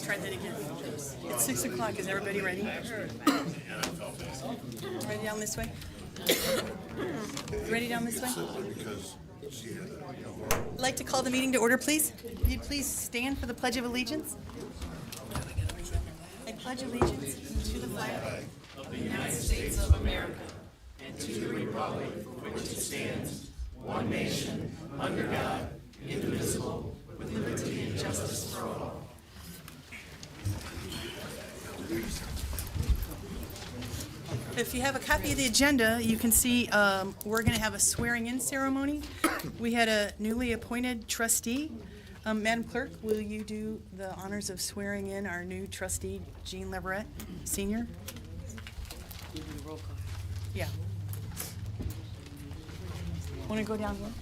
try that again. It's 6 o'clock. Is everybody ready? Ready down this way? Ready down this way? I'd like to call the meeting to order, please. If you'd please stand for the Pledge of Allegiance. I pledge allegiance to the flag of the United States of America and to the republic for which it stands, one nation, under God, indivisible, with liberty and justice for all. If you have a copy of the agenda, you can see we're going to have a swearing-in ceremony. We had a newly appointed trustee. Madam Clerk, will you do the honors of swearing in our new trustee, Jean Leverett, Senior? Roll call. Yeah. Want to go down here?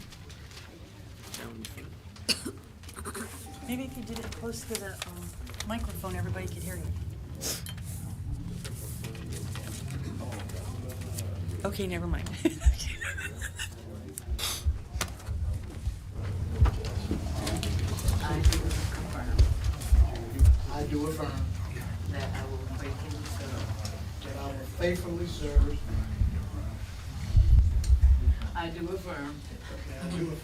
Maybe if you did it close to the microphone, everybody could hear you. Okay, never mind. I do affirm That I will faithfully serve. that I will faithfully serve. I do affirm I do affirm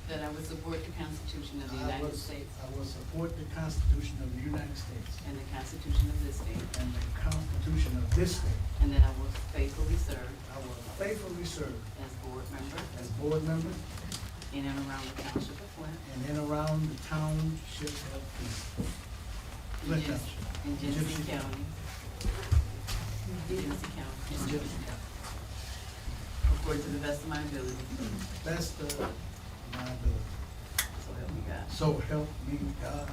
that I will support the Constitution of the I United will- States I will support the Constitution of the United States and the Constitution of this state, and the Constitution of this state. and that I will faithfully serve I will faithfully serve as board member as board member in and around the Township of Flint, and in around the township of Flint Township. in Genesee County. Genesee In County. Genesee County. According to the best of my ability. Best of my ability. So help me God. So help me God.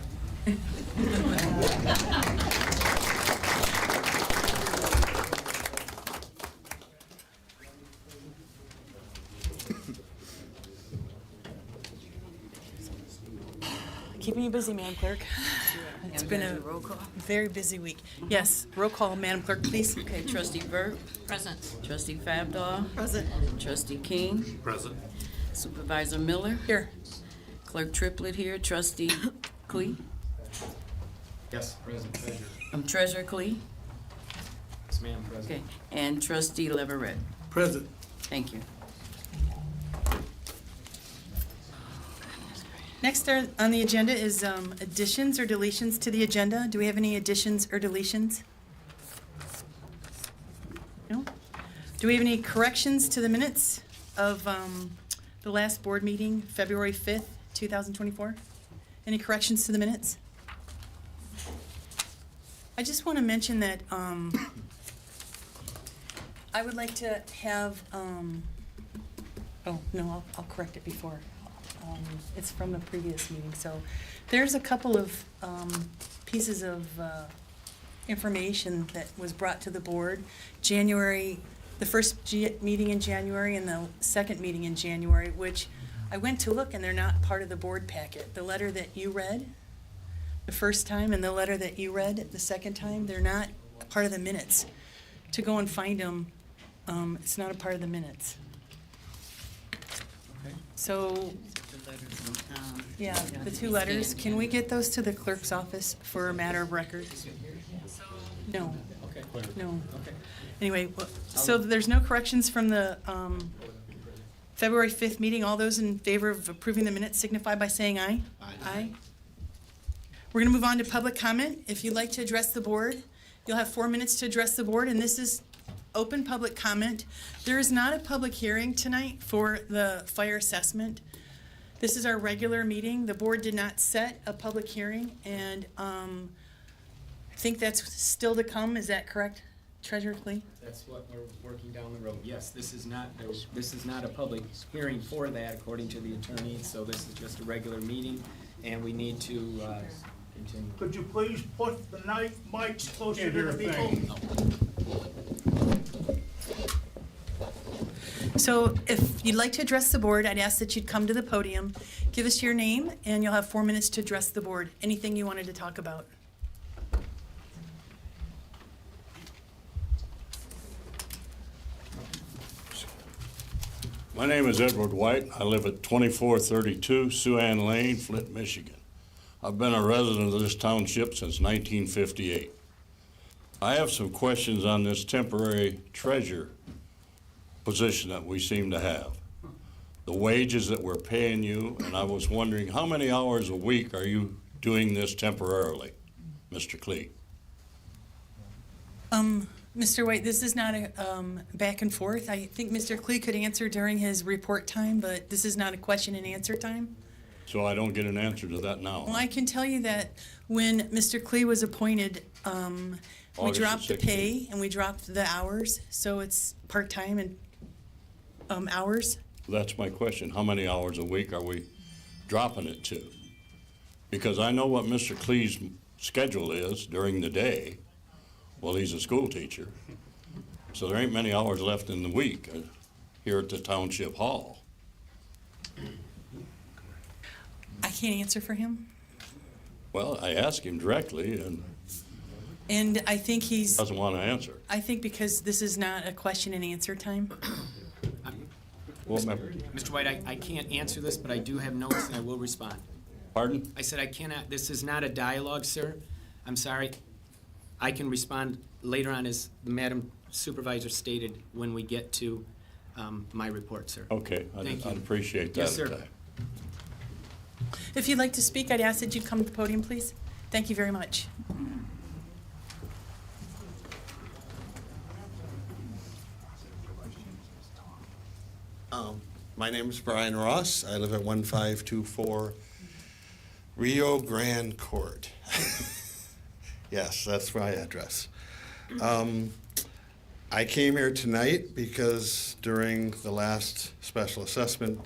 Keeping you busy, Madam Clerk. It's been a roll call. very busy week. Yes, roll call, Madam Clerk, please. Okay, trustee Burt. Present. Trustee Fabdaw. Present. Trustee King. Present. Supervisor Miller. Here. Clerk Triplett here. Trustee Clee. Yes, present. Treasurer. Treasurer Clee. Yes, ma'am, present. Okay, and Trustee Leverett. Present. Thank you. Next on the agenda is additions or deletions to the agenda. Do we have any additions or deletions? No? Do we have any corrections to the minutes of the last board meeting, February 5th, 2024? Any corrections to the minutes? I just want to mention that I would like to have, oh, no, I'll correct it before. It's from the previous meeting, so there's a couple of pieces of information that was brought to the board. The first meeting in January and the second meeting in January, which I went to look and they're not part of the board packet. The letter that you read the first time and the letter that you read the second time, they're not a part of the minutes. To go and find them, it's not a part of the minutes. So, yeah, the two letters, can we get those to the clerk's office for a matter of record? No. Okay. No. Okay. Anyway, so there's no corrections from the February 5th meeting. All those in favor of approving the minutes signify by saying aye. Aye. We're going to move on to public comment. If you'd like to address the board, you'll have 4 minutes to address the board, and this is open public comment. There is not a public hearing tonight for the fire assessment. This is our regular meeting. The board did not set a public hearing, and I think that's still to come. Is that correct, Treasurer Clee? That's what we're working down the road. Yes, this is not a public hearing for that, according to the attorney, so this is just a regular meeting, and we need to continue. Could you please put the mics closer to the people? So if you'd like to address the board, I'd ask that you'd come to the podium, give us your name, and you'll have 4 minutes to address the board. Anything you wanted to talk about. My name is Edward White. I live at 2432 Suan Lane, Flint, Michigan. I've been a resident of this township since 1958. I have some questions on this temporary treasurer position that we seem to have. The wages that we're paying you, and I was wondering, how many hours a week are you doing this temporarily, Mr. Klee? Mr. White, this is not a back and forth. I think Mr. Klee could answer during his report time, but this is not a question and answer time. So I don't get an answer to that now. Well, I can tell you that when Mr. Klee was appointed, we August the dropped the 16th. pay and we dropped the hours, so it's part-time and hours. That's my question. How many hours a week are we dropping it to? Because I know what Mr. Klee's schedule is during the day. Well, he's a school teacher. So there ain't many hours left in the week here at the Township Hall. I can't answer for him. Well, I asked him directly and And I think he's, doesn't want to answer. I think because this is not a question and answer time. Well, Mr. White, I can't answer this, but I do have notes and I will respond. pardon? I said I cannot, this is not a dialogue, sir. I'm sorry. I can respond later on, as the Madam Supervisor stated, when we get to my report, sir. Okay, Thank I'd you. appreciate that. Yes, sir. If you'd like to speak, I'd ask that you come to the podium, please. Thank you very much. My name is Brian Ross. I live at 1524 Rio Grande Court. Yes, that's my address. I came here tonight because during the last special assessment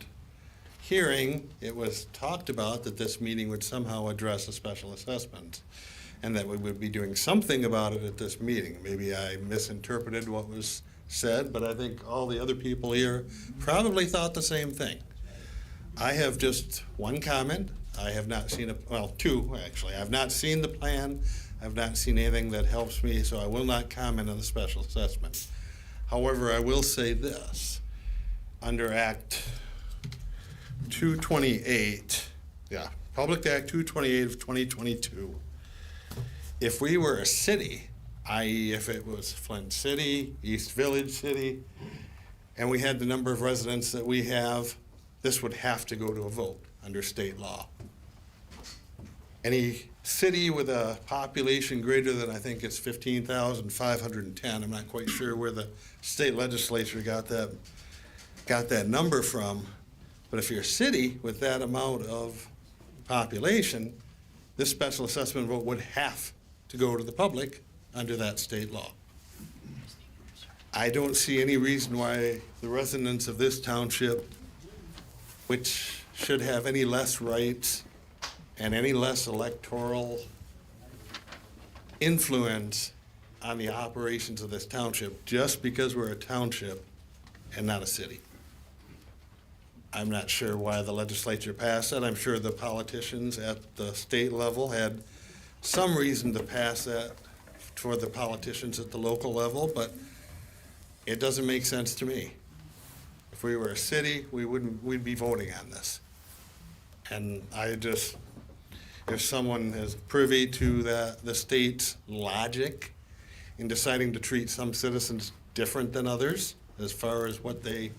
hearing, it was talked about that this meeting would somehow address a special assessment and that we would be doing something about it at this meeting. Maybe I misinterpreted what was said, but I think all the other people here probably thought the same thing. I have just one comment. I have not seen two actually. I've not seen the plan. I've not seen anything that helps me, so I will not comment on the special assessment. However, I will say this. Under Act 228, Public Act 228 of 2022, if we were a city, i.e. if it was Flint City, East Village City, and we had the number of residents that we have, this would have to go to a vote under state law. Any city with a population greater than, I think it's 15,510, I'm not quite sure where the state legislature got that number from, but if you're a city with that amount of population, this special assessment vote would have to go to the public under that state law. I don't see any reason why the residents of this township, which should have any less rights and any less electoral influence on the operations of this township, just because we're a township and not a city. I'm not sure why the legislature passed that. I'm sure the politicians at the state level had some reason to pass that for the politicians at the local level, but it doesn't make sense to me. If we were a city, we'd be voting on this. And if someone is privy to the state's logic in deciding to treat some citizens different than others as far as what they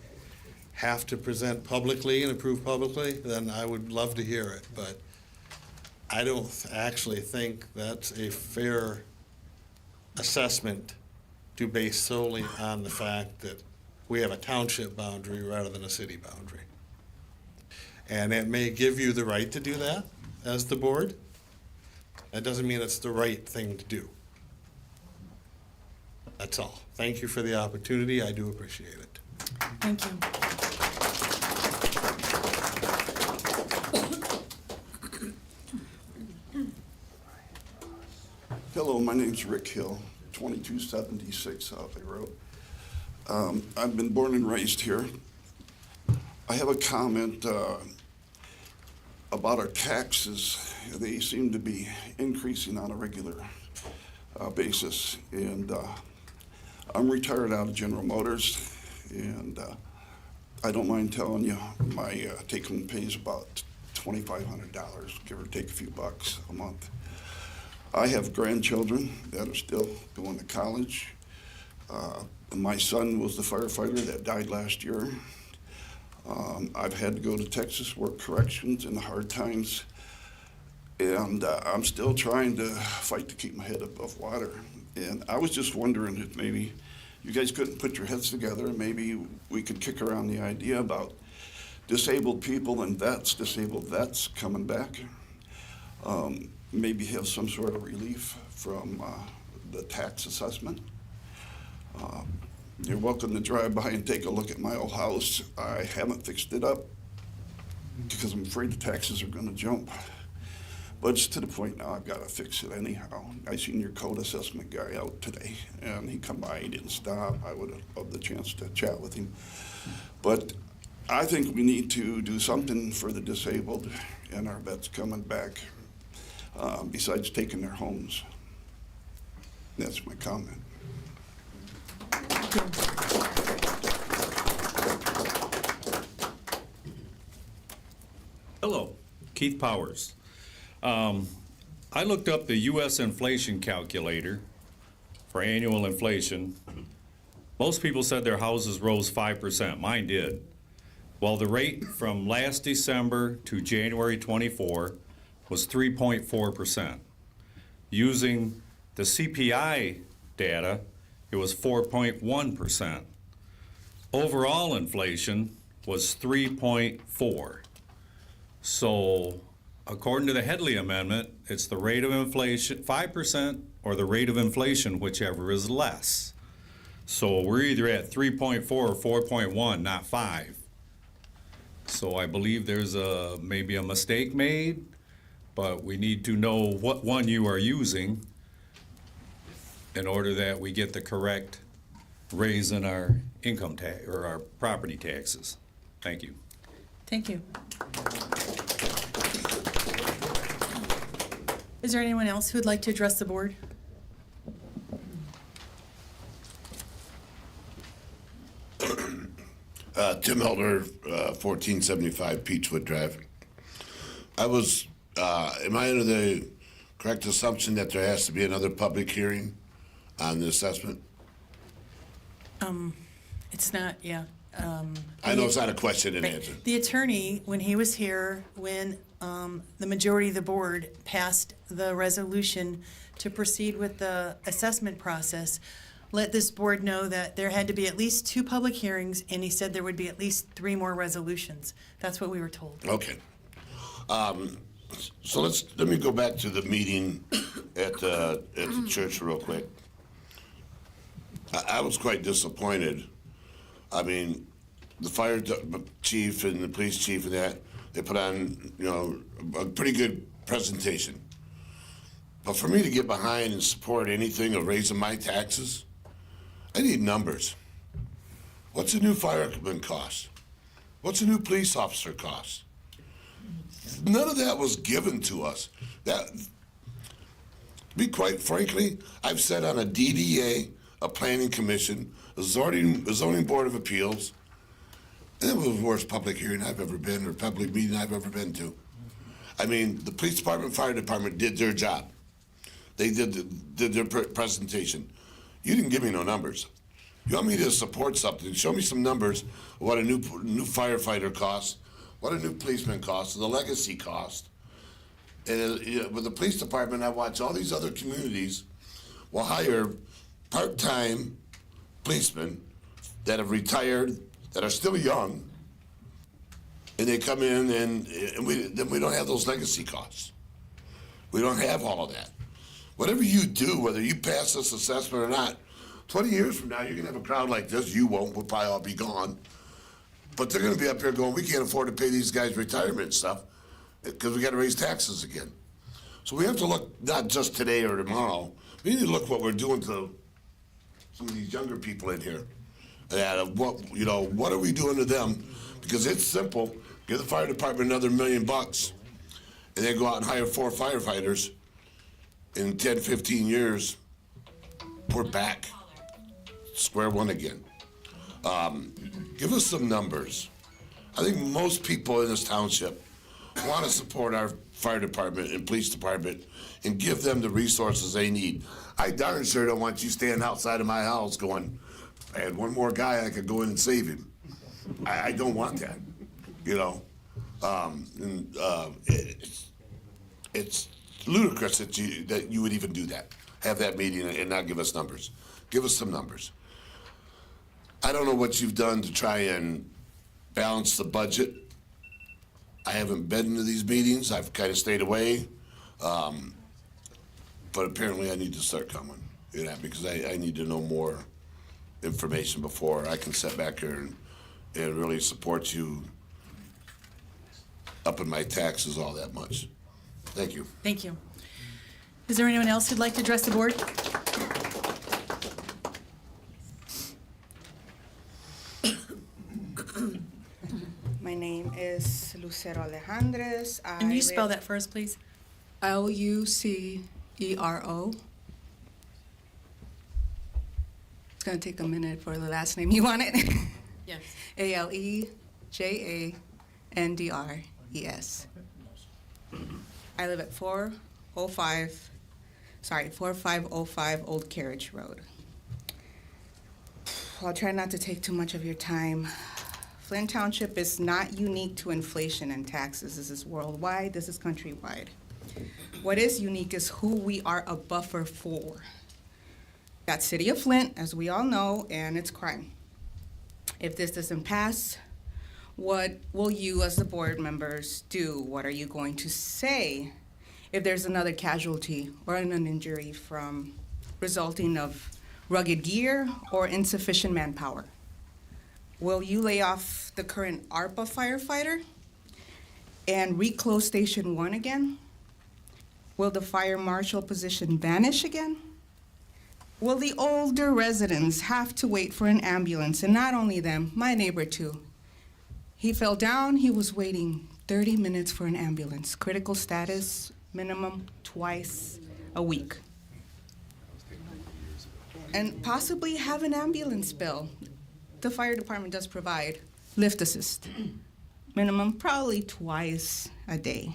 have to present publicly and approve publicly, then I would love to hear it. But I don't actually think that's a fair assessment to base solely on the fact that we have a township boundary rather than a city boundary. And it may give you the right to do that as the board. That doesn't mean it's the right thing to do. That's all. Thank you for the opportunity. I do appreciate it. Thank you. Hello, my name's Rick Hill, 2276 South Road. I've been born and raised here. I have a comment about our taxes. They seem to be increasing on a regular basis. And I'm retired out of General Motors, and I don't mind telling you my take-home pay is about $2,500, give or take a few bucks a month. I have grandchildren that are still going to college. My son was the firefighter that died last year. I've had to go to Texas, work corrections in the hard times, and I'm still trying to fight to keep my head above water. And I was just wondering if maybe you guys couldn't put your heads together and maybe we could kick around the idea about disabled people and vets, disabled vets coming back. Maybe have some sort of relief from the tax assessment. You're welcome to drive by and take a look at my old house. I haven't fixed it up because I'm afraid the taxes are gonna jump. But it's to the point now I've gotta fix it anyhow. I seen your code assessment guy out today and he come by, he didn't stop. I would have loved the chance to chat with him. But I think we need to do something for the disabled and our vets coming back, besides taking their homes. That's my comment. Hello, Keith Powers. I looked up the U.S. inflation calculator for annual inflation. Most people said their houses rose 5%. Mine did. Well, the rate from last December to January 24 was 3.4%. Using the CPI data, it was 4.1%. Overall inflation was 3.4. So according to the Headley Amendment, it's the rate of inflation, 5%, or the rate of inflation, whichever is less. So we're either at 3.4 or 4.1, not 5. So I believe there's maybe a mistake made, but we need to know what one you are using in order that we get the correct raise in our income tax or our property taxes. Thank you. Thank you. Is there anyone else who would like to address the board? Tim Elder, 1475 Peachwood Drive. I was, am I under the correct assumption that there has to be another public hearing on the assessment? It's not, yeah. I know it's not a question and Right. answer. The attorney, when he was here, when the majority of the board passed the resolution to proceed with the assessment process, let this board know that there had to be at least 2 public hearings, and he said there would be at least 3 more resolutions. That's what we were told. Okay. So let me go back to the meeting at the church real quick. I was quite disappointed. I mean, the fire chief and the police chief and that, they put on, you know, a pretty good presentation. But for me to get behind and support anything of raising my taxes, I need numbers. What's a new fireman cost? What's a new police officer cost? None of that was given to us. That, to be quite frankly, I've sat on a DDA, a planning commission, a zoning board of appeals, and it was the worst public hearing I've ever been or public meeting I've ever been to. I mean, the police department, fire department did their job. They did their presentation. You didn't give me no numbers. You want me to support something, show me some numbers of what a new firefighter costs, what a new policeman costs, the legacy cost. And with the police department, I watch all these other communities will hire part-time policemen that have retired, that are still young, and they come in and then we don't have those legacy costs. We don't have all of that. Whatever you do, whether you pass this assessment or not, 20 years from now, you're gonna have a crowd like this. You won't, we'll probably all be gone. But they're gonna be up here going, we can't afford to pay these guys retirement stuff because we gotta raise taxes again. So we have to look not just today or tomorrow, we need to look what we're doing to some of these younger people in here. And what are we doing to them? Because it's simple, give the fire department another $1 million and then go out and hire 4 firefighters. In 10, 15 years, we're back, square one again. Give us some numbers. I think most people in this township want to support our fire department and police department and give them the resources they need. I darn sure don't want you standing outside of my house going, I had one more guy, I could go in and save him. I don't want that, you know? It's ludicrous that you would even do that, have that meeting and not give us numbers. Give us some numbers. I don't know what you've done to try and balance the budget. I haven't been to these meetings. I've kind of stayed away. But apparently I need to start coming, you know, because I need to know more information before I can sit back here and really support you upping my taxes all that much. Thank you. Thank you. Is there anyone else who'd like to address the board? My name is Lucero Alejandres. Can you spell that for us, please? Lucero. It's gonna take a minute for the last name. You want it? Yes. Alejandres. I live at 4505 Old Carriage Road. I'll try not to take too much of your time. Flint Township is not unique to inflation and taxes. This is worldwide, this is countrywide. What is unique is who we are a buffer for. That city of Flint, as we all know, and its crime. If this doesn't pass, what will you as the board members do? What are you going to say if there's another casualty or an injury from resulting of rugged gear or insufficient manpower? Will you lay off the current ARPA firefighter and reclose Station 1 again? Will the fire marshal position vanish again? Will the older residents have to wait for an ambulance? And not only them, my neighbor too. He fell down, he was waiting 30 minutes for an ambulance. Critical status, minimum twice a week. And possibly have an ambulance bill. The fire department does provide lift assist. Minimum probably twice a day.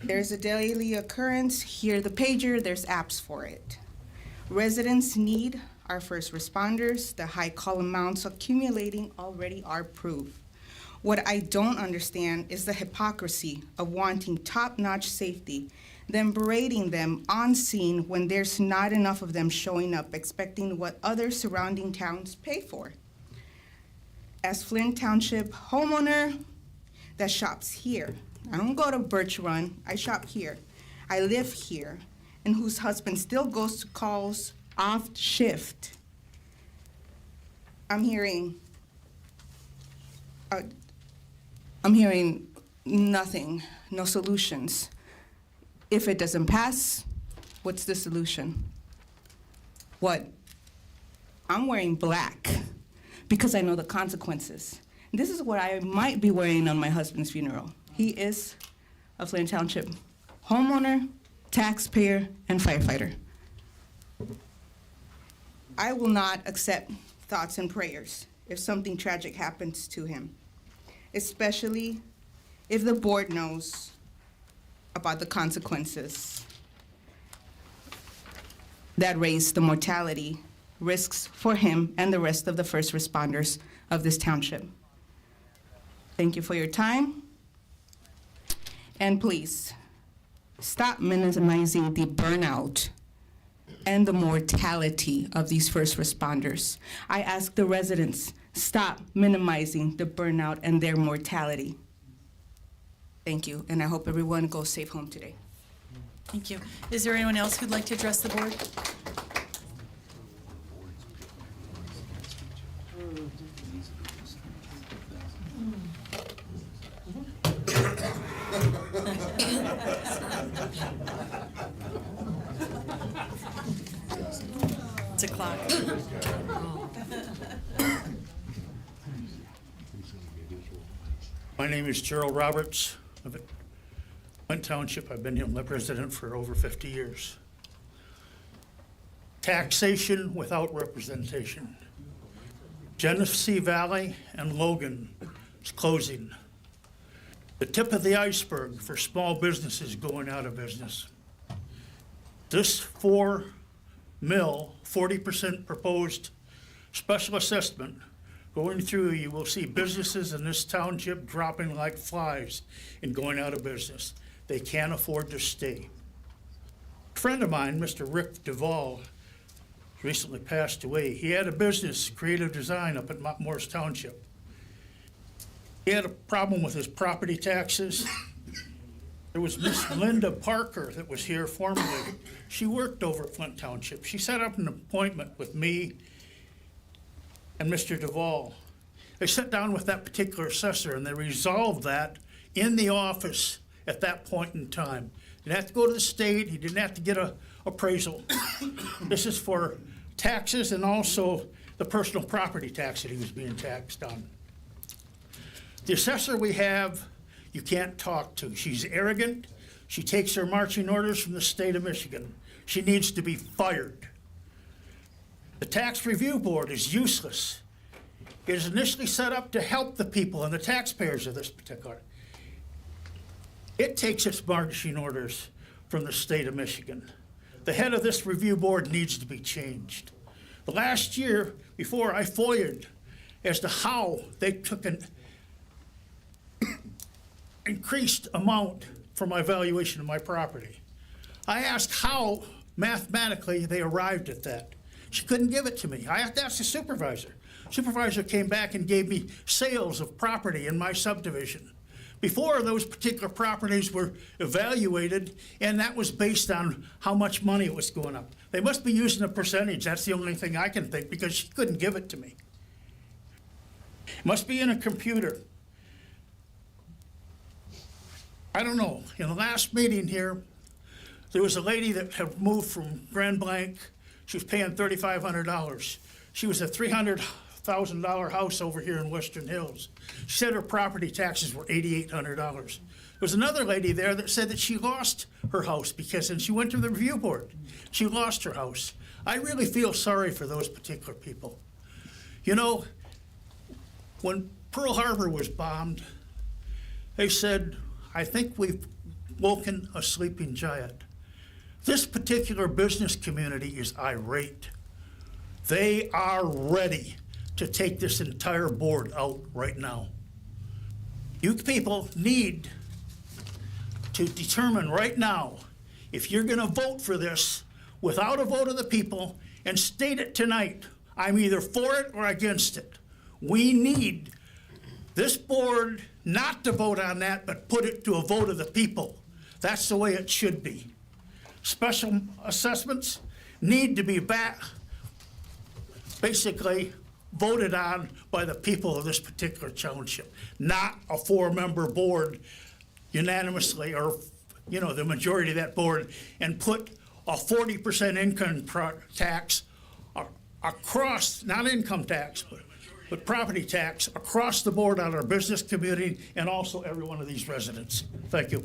There's a daily occurrence, hear the pager, there's apps for it. Residents need our first responders. The high call amounts accumulating already are proof. What I don't understand is the hypocrisy of wanting top-notch safety, then berating them on scene when there's not enough of them showing up, expecting what other surrounding towns pay for. As Flint Township homeowner that shops here, I don't go to Birch Run, I shop here. I live here, and whose husband still goes to calls off shift. I'm hearing nothing, no solutions. If it doesn't pass, what's the solution? What? I'm wearing black because I know the consequences. This is what I might be wearing on my husband's funeral. He is a Flint Township homeowner, taxpayer, and firefighter. I will not accept thoughts and prayers if something tragic happens to him, especially if the board knows about the consequences that raise the mortality risks for him and the rest of the first responders of this township. Thank you for your time. And please, stop minimizing the burnout and the mortality of these first responders. I ask the residents, stop minimizing the burnout and their mortality. Thank you, and I hope everyone goes safe home today. Thank you. Is there anyone else who'd like to address the board? It's a clock. My name is Gerald Roberts. I live at Flint Township. I've been here resident for over 50 years. Taxation without representation. Genesee Valley and Logan is closing. the tip of the iceberg for small businesses going out of business. This 40% proposed special assessment going through, you will see businesses in this township dropping like flies and going out of business. They can't afford to stay. A friend of mine, Mr. Rick Duvall, recently passed away. He had a business, creative design, up at Mount Morris Township. He had a problem with his property taxes. There was Miss Linda Parker that was here formerly. She worked over at Flint Township. She set up an appointment with me and Mr. Duvall. They sat down with that particular assessor and they resolved that in the office at that point in time. He didn't have to go to the state, he didn't have to get an appraisal. This is for taxes and also the personal property tax that he was being taxed on. The assessor we have, you can't talk to. She's arrogant. She takes her marching orders from the state of Michigan. She needs to be fired. The Tax Review Board is useless. It is initially set up to help the people and the taxpayers of this particular. It takes its marching orders from the state of Michigan. The head of this review board needs to be changed. The last year, before I FOIA'd as to how they took an increased amount for my valuation of my property. I asked how mathematically they arrived at that. She couldn't give it to me. I have to ask the supervisor. Supervisor came back and gave me sales of property in my subdivision. Before, those particular properties were evaluated, and that was based on how much money it was going up. They must be using a percentage. That's the only thing I can think, because she couldn't give it to me. It must be in a computer. I don't know. In the last meeting here, there was a lady that had moved from Grand Blanc. She was paying $3,500. She was a $300,000 house over here in Western Hills. She said her property taxes were $8,800. There was another lady there that said that she lost her house and she went to the review board. She lost her house. I really feel sorry for those particular people. You know, when Pearl Harbor was bombed, they said, I think we've woken a sleeping giant. This particular business community is irate. They are ready to take this entire board out right now. You people need to determine right now if you're gonna vote for this without a vote of the people and state it tonight. I'm either for it or against it. We need this board not to vote on that, but put it to a vote of the people. That's the way it should be. Special assessments need to be basically voted on by the people of this particular township, not a 4-member board unanimously, or, you know, the majority of that board, and put a 40% income tax across, not income tax, but property tax across the board on our business community and also every one of these residents. Thank you.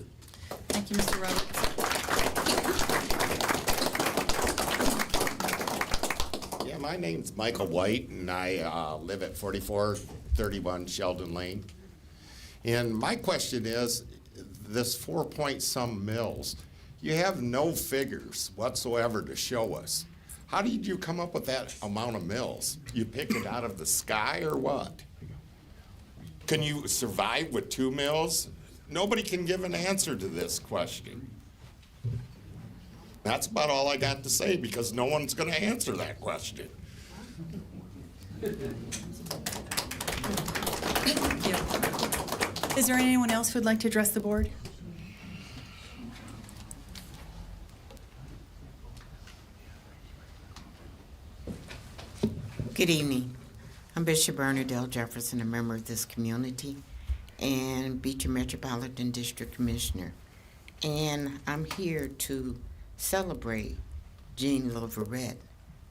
Thank you, Mr. Roberts. Yeah, my name's Michael White, and I live at 4431 Sheldon Lane. And my question is, this 4-point-some mills, you have no figures whatsoever to show us. How did you come up with that amount of mills? You pick it out of the sky or what? Can you survive with 2 mills? Nobody can give an answer to this question. That's about all I got to say, because no one's going to answer that question. Thank you. Is there anyone else who would like to address the board? Good evening. I'm Bishop Bernadette Jefferson, a member of this community, and Beecher Metropolitan District Commissioner. And I'm here to celebrate Jean Loverette,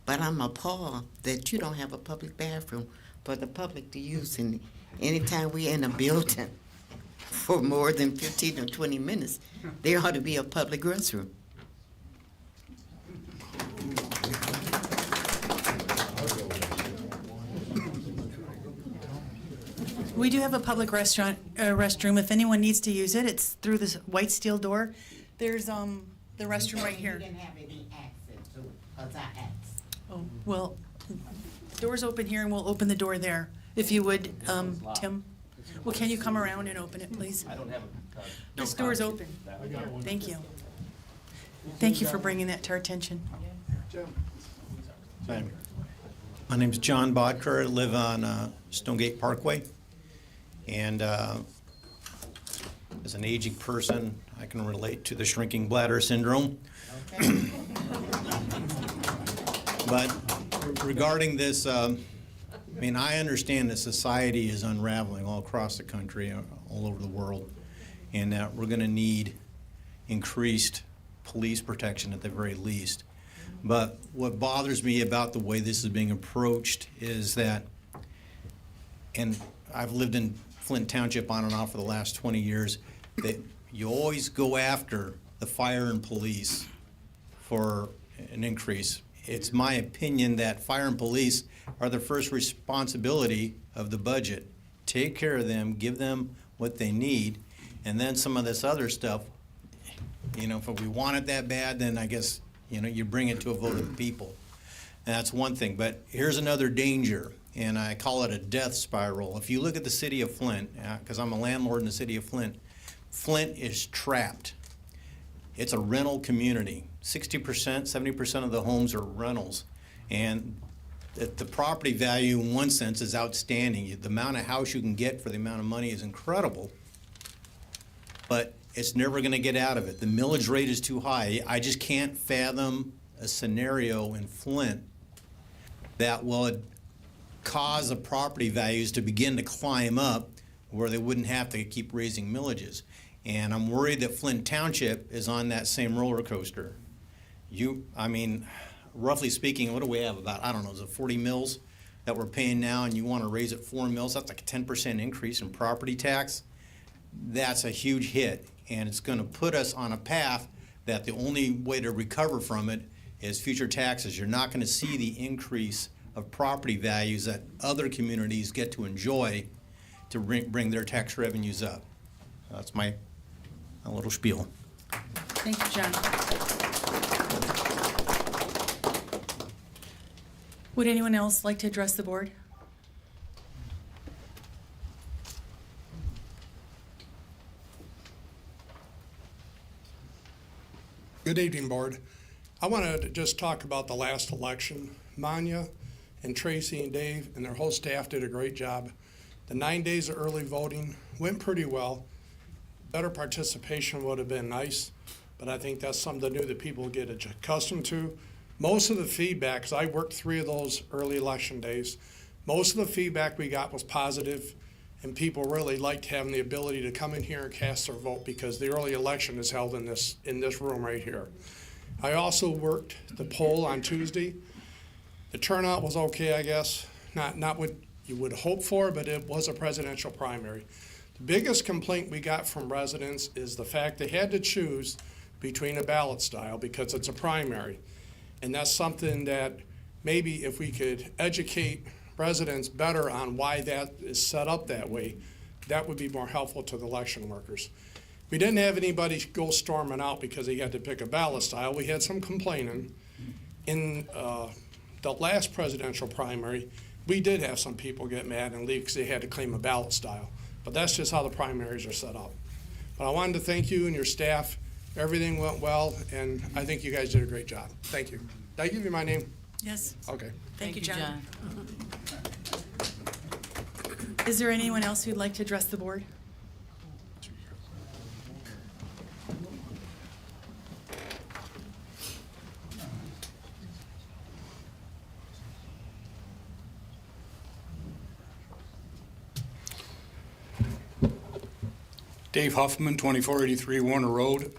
but I'm appalled that you don't have a public bathroom for the public to use. And anytime we're in a building for more than 15 or 20 minutes, there ought to be a public restroom. We do have a public restroom. If anyone needs to use it, it's through this white steel door. There's the restroom right here. You didn't have any access to it, 'cause I asked. Oh, well, door's open here and we'll open the door there. If you would, Tim. Well, can you come around and open it, please? I don't have a. This door's open. Thank you. Thank you for bringing that to our attention. My name's John Bodker. I live on Stonegate Parkway. And as an aging person, I can relate to the shrinking bladder syndrome. But regarding this, I mean, I understand that society is unraveling all across the country, all over the world, and that we're going to need increased police protection at the very least. But what bothers me about the way this is being approached is that, and I've lived in Flint Township on and off for the last 20 years, that you always go after the fire and police for an increase. It's my opinion that fire and police are the first responsibility of the budget. Take care of them, give them what they need, and then some of this other stuff, you know, if we want it that bad, then I guess, you know, you bring it to a vote of the people. And that's one thing. But here's another danger, and I call it a death spiral. If you look at the city of Flint, because I'm a landlord in the city of Flint, Flint is trapped. It's a rental community. 60%, 70% of the homes are rentals. And the property value, in one sense, is outstanding. The amount of house you can get for the amount of money is incredible. But it's never going to get out of it. The millage rate is too high. I just can't fathom a scenario in Flint that will cause the property values to begin to climb up where they wouldn't have to keep raising millages. And I'm worried that Flint Township is on that same roller coaster. I mean, roughly speaking, what do we have? About, I don't know, is it 40 mills that we're paying now, and you want to raise it 4 mills? That's like a 10% increase in property tax. That's a huge hit, and it's going to put us on a path that the only way to recover from it is future taxes. You're not going to see the increase of property values that other communities get to enjoy to bring their tax revenues up. That's my little spiel. Thank you, John. Would anyone else like to address the board? Good evening, Board. I want to just talk about the last election. Manya and Tracy and Dave and their whole staff did a great job. The 9 days of early voting went pretty well. Better participation would have been nice, but I think that's something new that people get accustomed to. Most of the feedback, because I worked 3 of those early election days, most of the feedback we got was positive, and people really liked having the ability to come in here and cast their vote because the early election is held in this room right here. I also worked the poll on Tuesday. The turnout was okay, I guess. Not what you would hope for, but it was a presidential primary. The biggest complaint we got from residents is the fact they had to choose between a ballot style because it's a primary. And that's something that maybe if we could educate residents better on why that is set up that way, that would be more helpful to the election workers. We didn't have anybody go storming out because they had to pick a ballot style. We had some complaining. In the last presidential primary, we did have some people get mad and leave because they had to claim a ballot style. But that's just how the primaries are set up. But I wanted to thank you and your staff. Everything went well, and I think you guys did a great job. Thank you. Did I give you my name? Yes. Okay. Thank you, John. Is there anyone else who'd like to address the board? Dave Huffman, 2483 Warner Road.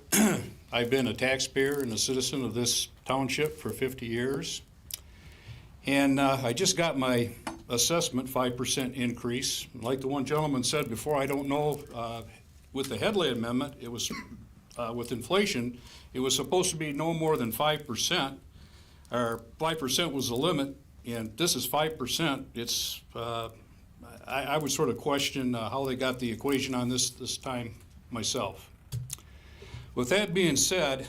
I've been a taxpayer and a citizen of this township for 50 years. And I just got my assessment 5% increase. Like the one gentleman said before, I don't know, with the Headley Amendment, it was, with inflation, it was supposed to be no more than 5%, or 5% was the limit, and this is 5%. It's, I would sort of question how they got the equation on this time myself. With that being said,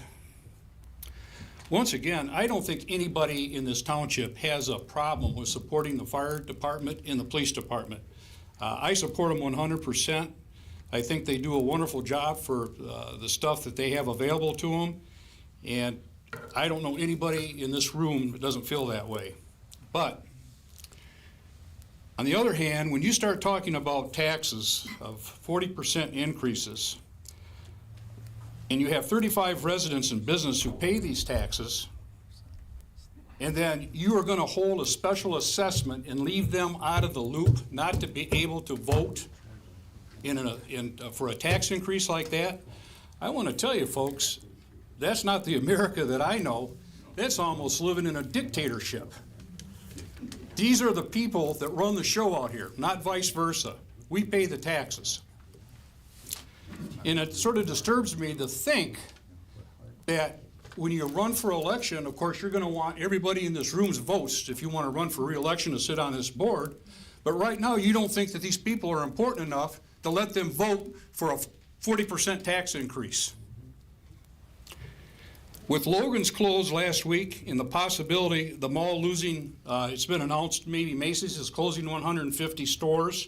once again, I don't think anybody in this township has a problem with supporting the fire department and the police department. I support them 100%. I think they do a wonderful job for the stuff that they have available to them. And I don't know anybody in this room that doesn't feel that way. But on the other hand, when you start talking about taxes of 40% increases, and you have 35 residents in business who pay these taxes, and then you are going to hold a special assessment and leave them out of the loop, not to be able to vote for a tax increase like that, I want to tell you folks, that's not the America that I know. That's almost living in a dictatorship. These are the people that run the show out here, not vice versa. We pay the taxes. And it sort of disturbs me to think that when you run for election, of course, you're going to want everybody in this room's votes if you want to run for re-election to sit on this board. But right now, you don't think that these people are important enough to let them vote for a 40% tax increase. With Logan's closed last week and the possibility the mall losing, it's been announced maybe Macy's is closing 150 stores.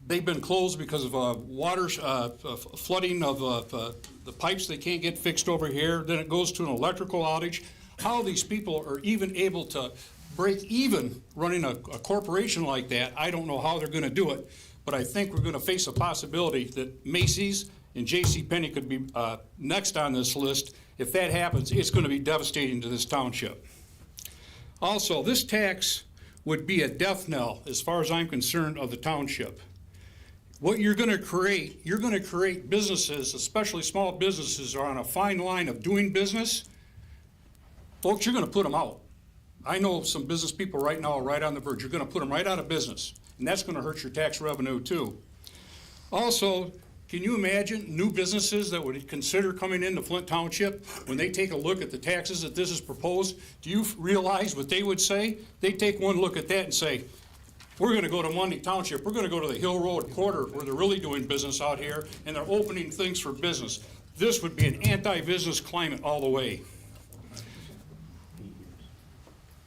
They've been closed because of water flooding of the pipes they can't get fixed over here. Then it goes to an electrical outage. How these people are even able to break even running a corporation like that, I don't know how they're going to do it. But I think we're going to face a possibility that Macy's and JCPenney could be next on this list. If that happens, it's going to be devastating to this township. Also, this tax would be a death knell, as far as I'm concerned, of the township. What you're going to create businesses, especially small businesses, are on a fine line of doing business. Folks, you're going to put them out. I know some business people right now are right on the verge. You're going to put them right out of business, and that's going to hurt your tax revenue too. Also, can you imagine new businesses that would consider coming into Flint Township when they take a look at the taxes that this is proposed? Do you realize what they would say? They take one look at that and say, we're going to go to Mundy Township. We're going to go to the Hill Road quarter where they're really doing business out here, and they're opening things for business. This would be an anti-business climate all the way.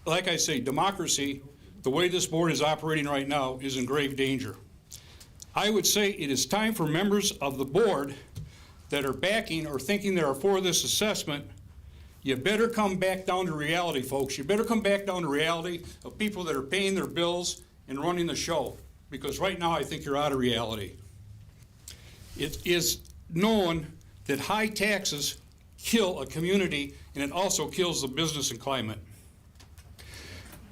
Like I say, democracy, the way this board is operating right now, is in grave danger. I would say it is time for members of the board that are backing or thinking they are for this assessment, you better come back down to reality, folks. You better come back down to reality of people that are paying their bills and running the show, because right now I think you're out of reality. It is known that high taxes kill a community, and it also kills the business and climate.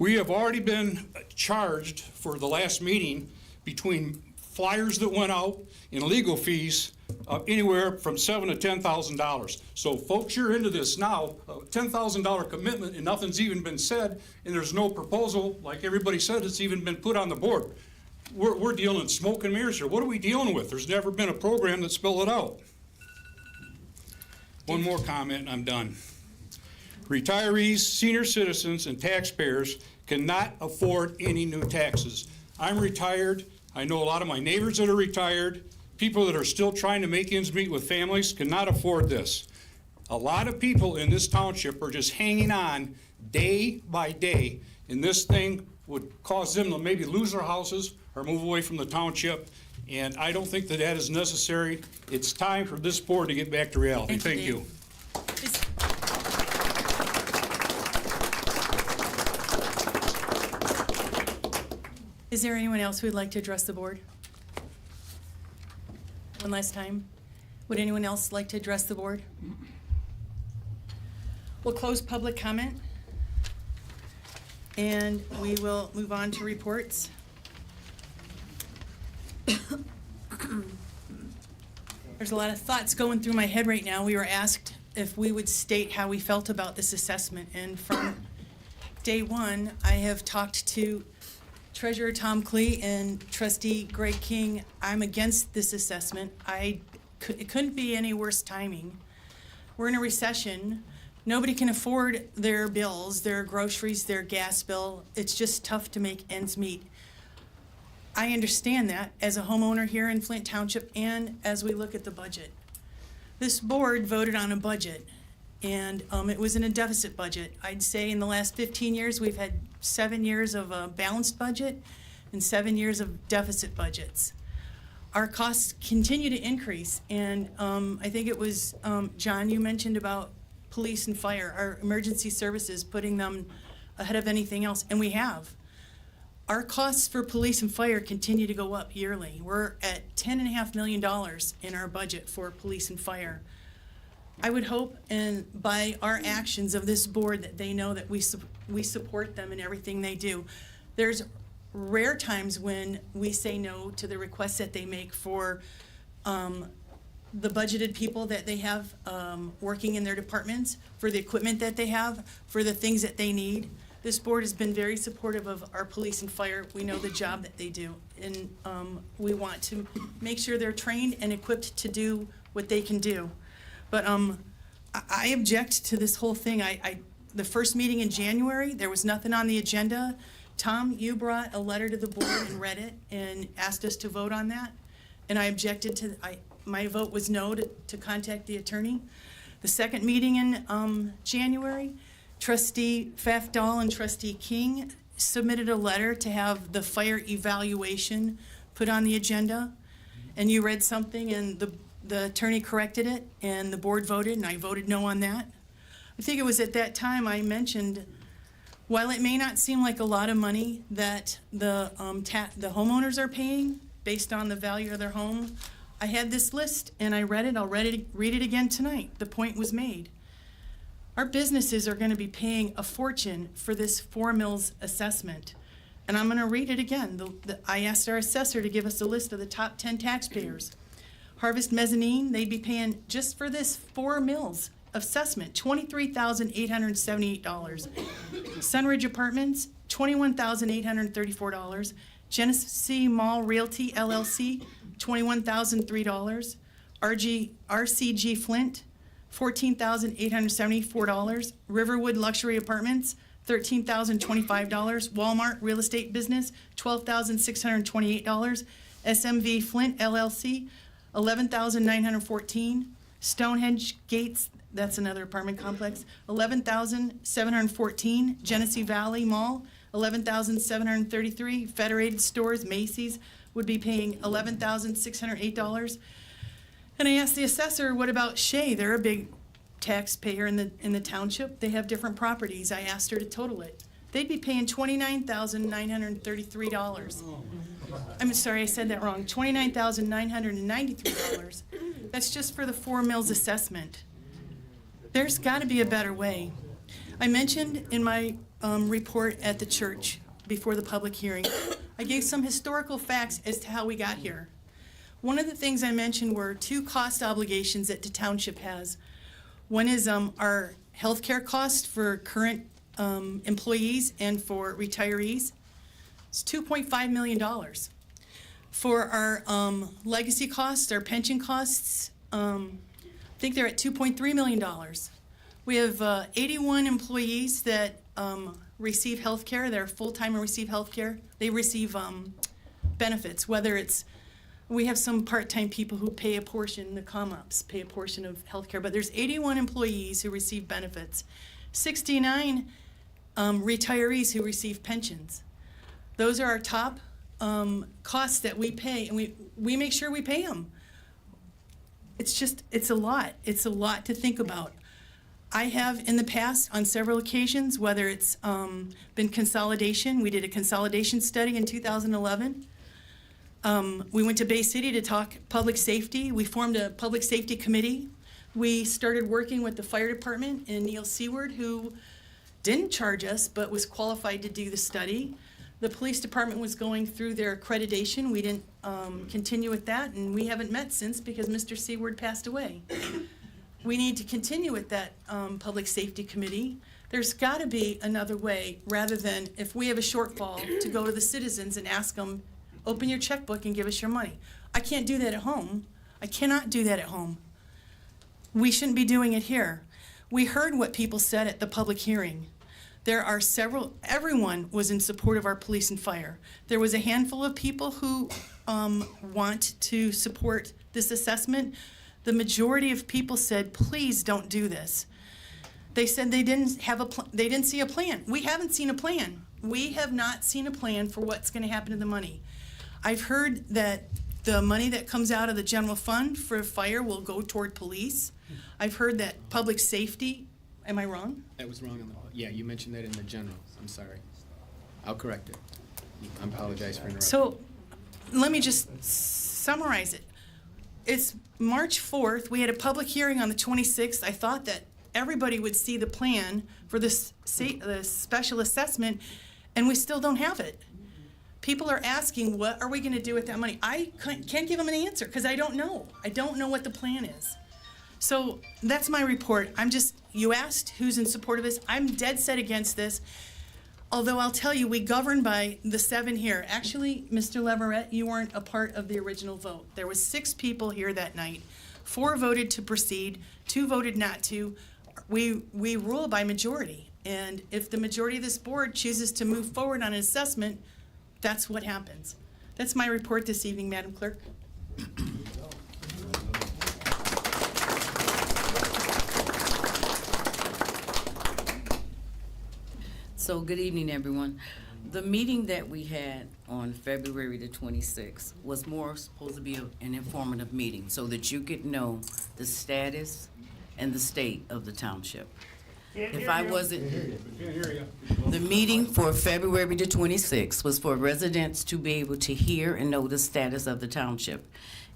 We have already been charged for the last meeting between flyers that went out and legal fees of anywhere from $7,000 to $10,000. So folks, you're into this now, a $10,000 commitment, and nothing's even been said, and there's no proposal, like everybody said, it's even been put on the board. We're dealing in smoke and mirrors here. What are we dealing with? There's never been a program that spelled it out. One more comment and I'm done. Retirees, senior citizens, and taxpayers cannot afford any new taxes. I'm retired. I know a lot of my neighbors that are retired. People that are still trying to make ends meet with families cannot afford this. A lot of people in this township are just hanging on day by day, and this thing would cause them to maybe lose their houses or move away from the township, and I don't think that that is necessary. It's time for this board to get back to reality. Thank you. Is there anyone else who would like to address the board? One last time. Would anyone else like to address the board? We'll close public comment, and we will move on to reports. There's a lot of thoughts going through my head right now. We were asked if we would state how we felt about this assessment, and from day one, I have talked to Treasurer Tom Klee and Trustee Greg King. I'm against this assessment. It couldn't be any worse timing. We're in a recession. Nobody can afford their bills, their groceries, their gas bill. It's just tough to make ends meet. I understand that as a homeowner here in Flint Township and as we look at the budget. This board voted on a budget, and it was in a deficit budget. I'd say in the last 15 years, we've had 7 years of a balanced budget and 7 years of deficit budgets. Our costs continue to increase, and I think it was, John, you mentioned about police and fire, our emergency services, putting them ahead of anything else, and we have. Our costs for police and fire continue to go up yearly. We're at $10.5 million in our budget for police and fire. I would hope, and by our actions of this board, that they know that we support them in everything they do. There's rare times when we say no to the requests that they make for the budgeted people that they have working in their departments, for the equipment that they have, for the things that they need. This board has been very supportive of our police and fire. We know the job that they do, and we want to make sure they're trained and equipped to do what they can do. But I object to this whole thing. The first meeting in January, there was nothing on the agenda. Tom, you brought a letter to the board and read it and asked us to vote on that, and I objected to. My vote was no to contact the attorney. The second meeting in January, Trustee Pfaff-Dahl and Trustee King submitted a letter to have the fire evaluation put on the agenda, and you read something and the attorney corrected it and the board voted, and I voted no on that. I think it was at that time I mentioned, while it may not seem like a lot of money that the homeowners are paying based on the value of their home, I had this list and I read it. I'll read it again tonight. The point was made. Our businesses are going to be paying a fortune for this 4 mills assessment. And I'm going to read it again. I asked our assessor to give us a list of the top 10 taxpayers. Harvest Mezzanine, they'd be paying just for this 4 mills assessment, $23,878. Sunridge Apartments, $21,834. Genesee Mall Realty LLC, $21,003. RCG Flint, $14,874. Riverwood Luxury Apartments, $13,025. Walmart Real Estate Business, $12,628. SMV Flint LLC, $11,914. Stonehenge Gates, that's another apartment complex, $11,714. Genesee Valley Mall, $11,733. Federated Stores, Macy's, would be paying $11,608. And I asked the assessor, what about Shea? They're a big taxpayer in the township. They have different properties. I asked her to total it. They'd be paying $29,933. I'm sorry, I said that wrong. $29,993. That's just for the 4 mills assessment. There's got to be a better way. I mentioned in my report at the church before the public hearing, I gave some historical facts as to how we got here. One of the things I mentioned were 2 cost obligations that the township has. One is our healthcare cost for current employees and for retirees. It's $2.5 million. For our legacy costs, our pension costs, I think they're at $2.3 million. We have 81 employees that receive health care. They're full-time and receive health care. They receive benefits, whether it's, we have some part-time people who pay a portion, the com-ops pay a portion of health care, but there's 81 employees who receive benefits, 69 retirees who receive pensions. Those are our top costs that we pay, and we make sure we pay them. It's a lot. It's a lot to think about. I have in the past, on several occasions, whether it's been consolidation, we did a consolidation study in 2011. We went to Bay City to talk public safety. We formed a public safety committee. We started working with the fire department and Neil Seward, who didn't charge us but was qualified to do the study. The police department was going through their accreditation. We didn't continue with that, and we haven't met since because Mr. Seward passed away. We need to continue with that public safety committee. There's got to be another way, rather than if we have a shortfall, to go to the citizens and ask them, open your checkbook and give us your money. I can't do that at home. I cannot do that at home. We shouldn't be doing it here. We heard what people said at the public hearing. There are everyone was in support of our police and fire. There was a handful of people who want to support this assessment. The majority of people said, please don't do this. They said they didn't see a plan. We haven't seen a plan. We have not seen a plan for what's going to happen to the money. I've heard that the money that comes out of the general fund for fire will go toward police. I've heard that public safety, am I wrong? That was wrong on the, yeah, you mentioned that in the general. I'm sorry. I'll correct it. I apologize for interrupting. So let me just summarize it. It's March 4th. We had a public hearing on the 26th. I thought that everybody would see the plan for the special assessment, and we still don't have it. People are asking, what are we going to do with that money? I can't give them an answer because I don't know. I don't know what the plan is. So that's my report. You asked who's in support of this. I'm dead set against this. Although I'll tell you, we govern by the 7 here. Actually, Mr. Leverett, you weren't a part of the original vote. There was 6 people here that night. 4 voted to proceed, 2 voted not to. We rule by majority. And if the majority of this board chooses to move forward on an assessment, that's what happens. That's my report this evening, Madam Clerk. So good evening, everyone. The meeting that we had on February the 26th was more supposed to be an informative meeting so that you could know the status and the state of the township. If I wasn't, the meeting for February the 26th was for residents to be able to hear and know the status of the township.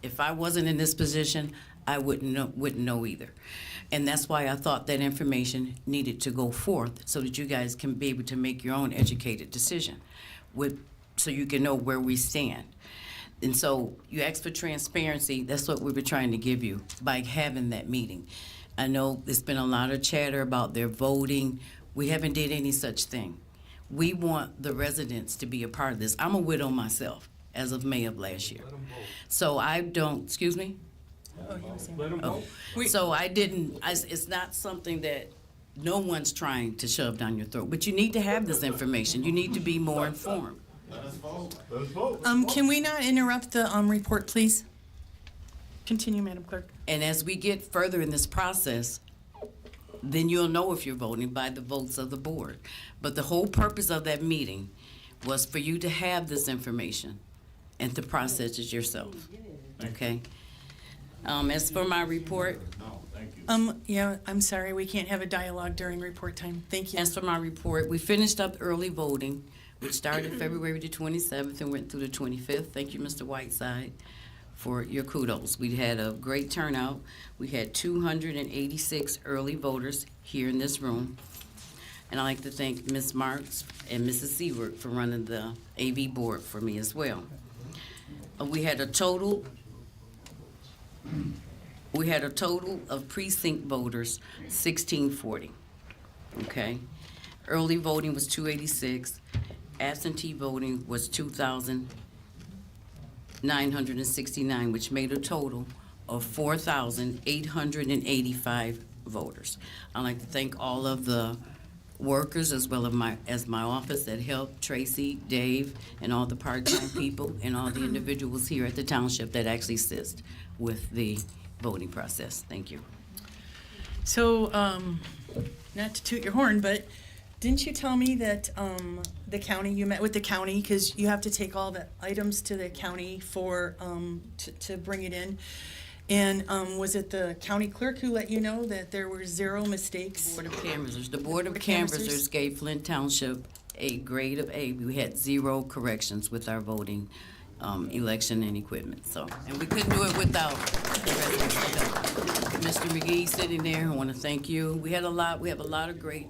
If I wasn't in this position, I wouldn't know either. And that's why I thought that information needed to go forth so that you guys can be able to make your own educated decision so you can know where we stand. And so you asked for transparency. That's what we were trying to give you by having that meeting. I know there's been a lot of chatter about their voting. We haven't did any such thing. We want the residents to be a part of this. I'm a widow myself as of May of last year. So I don't, excuse me? So I didn't, it's not something that no one's trying to shove down your throat, but you need to have this information. You need to be more informed. Let us vote. Let us vote. Can we not interrupt the report, please? Continue, Madam Clerk. And as we get further in this process, then you'll know if you're voting by the votes of the board. But the whole purpose of that meeting was for you to have this information and to process it yourself, okay? As for my report. Yeah, I'm sorry, we can't have a dialogue during report time. Thank you. As for my report, we finished up early voting, which started February the 27th and went through the 25th. Thank you, Mr. Whiteside, for your kudos. We had a great turnout. We had 286 early voters here in this room. And I'd like to thank Ms. Marks and Mrs. Seward for running the AV board for me as well. We had a total of precinct voters, 1640, okay? Early voting was 286, absentee voting was 2,969, which made a total of 4,885 voters. I'd like to thank all of the workers as well as my office that helped, Tracy, Dave, and all the part-time people and all the individuals here at the township that actually assist with the voting process. Thank you. So, not to toot your horn, but didn't you tell me that the county, you met with the county, because you have to take all the items to the county for, to bring it in? And was it the county clerk who let you know that there were 0 mistakes? Board of Canvassers. The Board of Canvassers gave Flint Township a grade of A. We had 0 corrections with our voting election and equipment. So, and we couldn't do it without the residents' help. Mr. McGee sitting there, I want to thank you. We have a lot of great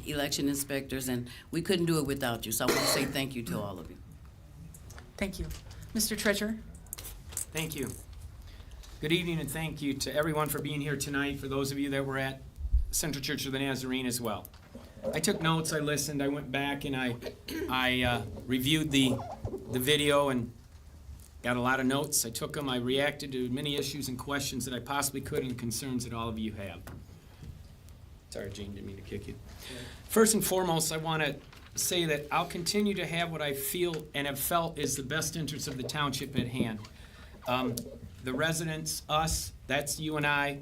election inspectors, and we couldn't do it without you. So I want to say thank you to all of you. Thank you. Mr. Treasurer? Thank you. Good evening, and thank you to everyone for being here tonight, for those of you that were at Central Church of the Nazarene as well. I took notes, I listened, I went back, and I reviewed the video and got a lot of notes. I took them, I reacted to many issues and questions that I possibly could and concerns that all of you have. Sorry, Gene, didn't mean to kick you. First and foremost, I want to say that I'll continue to have what I feel and have felt is the best interest of the township at hand. The residents, us, that's you and I,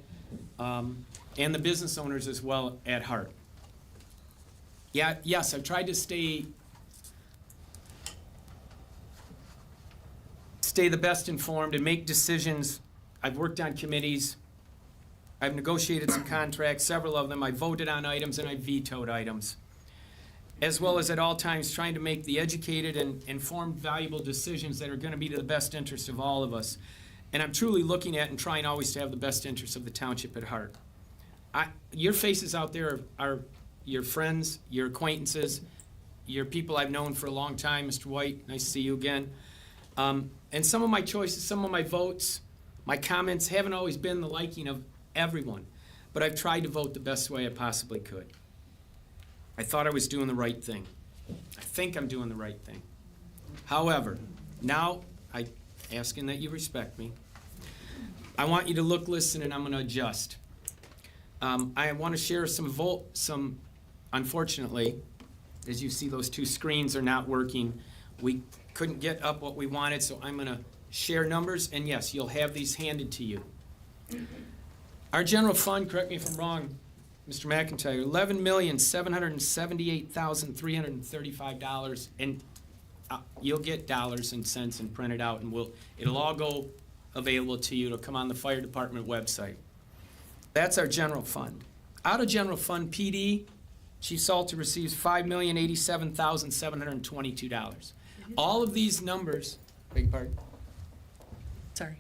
and the business owners as well at heart. Yeah, yes, I've tried to stay the best informed and make decisions. I've worked on committees. I've negotiated some contracts, several of them. I voted on items and I vetoed items. As well as at all times trying to make the educated and informed, valuable decisions that are going to be to the best interest of all of us. And I'm truly looking at and trying always to have the best interest of the township at heart. Your faces out there are your friends, your acquaintances, your people I've known for a long time. Mr. White, nice to see you again. And some of my choices, some of my votes, my comments haven't always been the liking of everyone, but I've tried to vote the best way I possibly could. I thought I was doing the right thing. I think I'm doing the right thing. Some now I'm asking that you respect me. I want you to look, listen, and I'm going to adjust. I want to share some, unfortunately, as you see, those two screens are not working. We couldn't get up what we wanted, so I'm going to share numbers, and yes, you'll have these handed to you. Our general fund, correct me if I'm wrong, Mr. McIntyre, $11,778,335, and you'll get dollars and cents and print it out, and it'll all go available to you. It'll come on the fire department website. That's our general fund. Out of general fund, PD, Chief Salter receives $5,087,722. All of these numbers, beg your pardon? Sorry.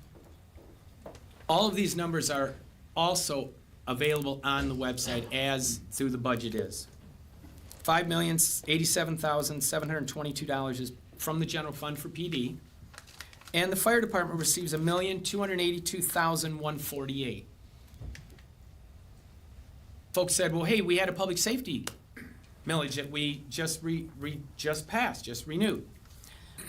All of these numbers are also available on the website as through the budget is. $5,087,722 is from the general fund for PD, and the fire department receives $1,282,148. Folks said, well, hey, we had a public safety millage that we just renewed.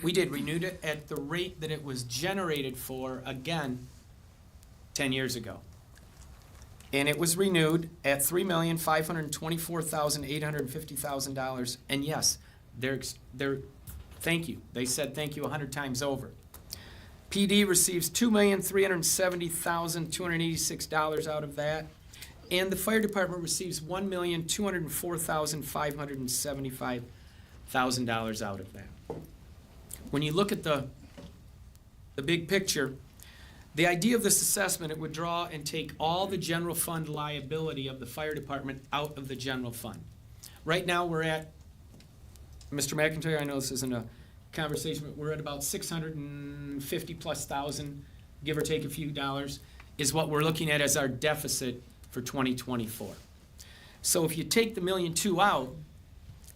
We did renewed it at the rate that it was generated for, again, 10 years ago. And it was renewed at $3,524,850,000. And yes, thank you. They said thank you 100 times over. PD receives $2,370,286 out of that. And the fire department receives $1,204,575,000 out of that. When you look at the big picture, the idea of this assessment, it would draw and take all the general fund liability of the fire department out of the general fund. Right now, we're at, Mr. McIntyre, I know this isn't a conversation, but we're at about 650,000+, give or take a few dollars, is what we're looking at as our deficit for 2024. So if you take the $1.2 million out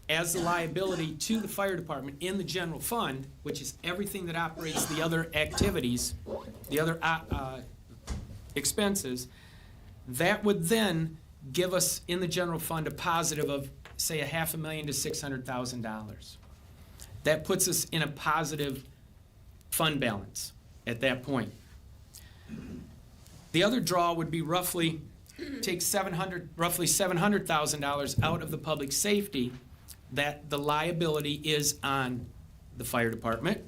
as the liability to the fire department in the general fund, which is everything that operates the other activities, the other expenses, that would then give us in the general fund a positive of, say, $500,000 to $600,000. That puts us in a positive fund balance at that point. The other draw would be roughly take roughly $700,000 out of the public safety that the liability is on the fire department,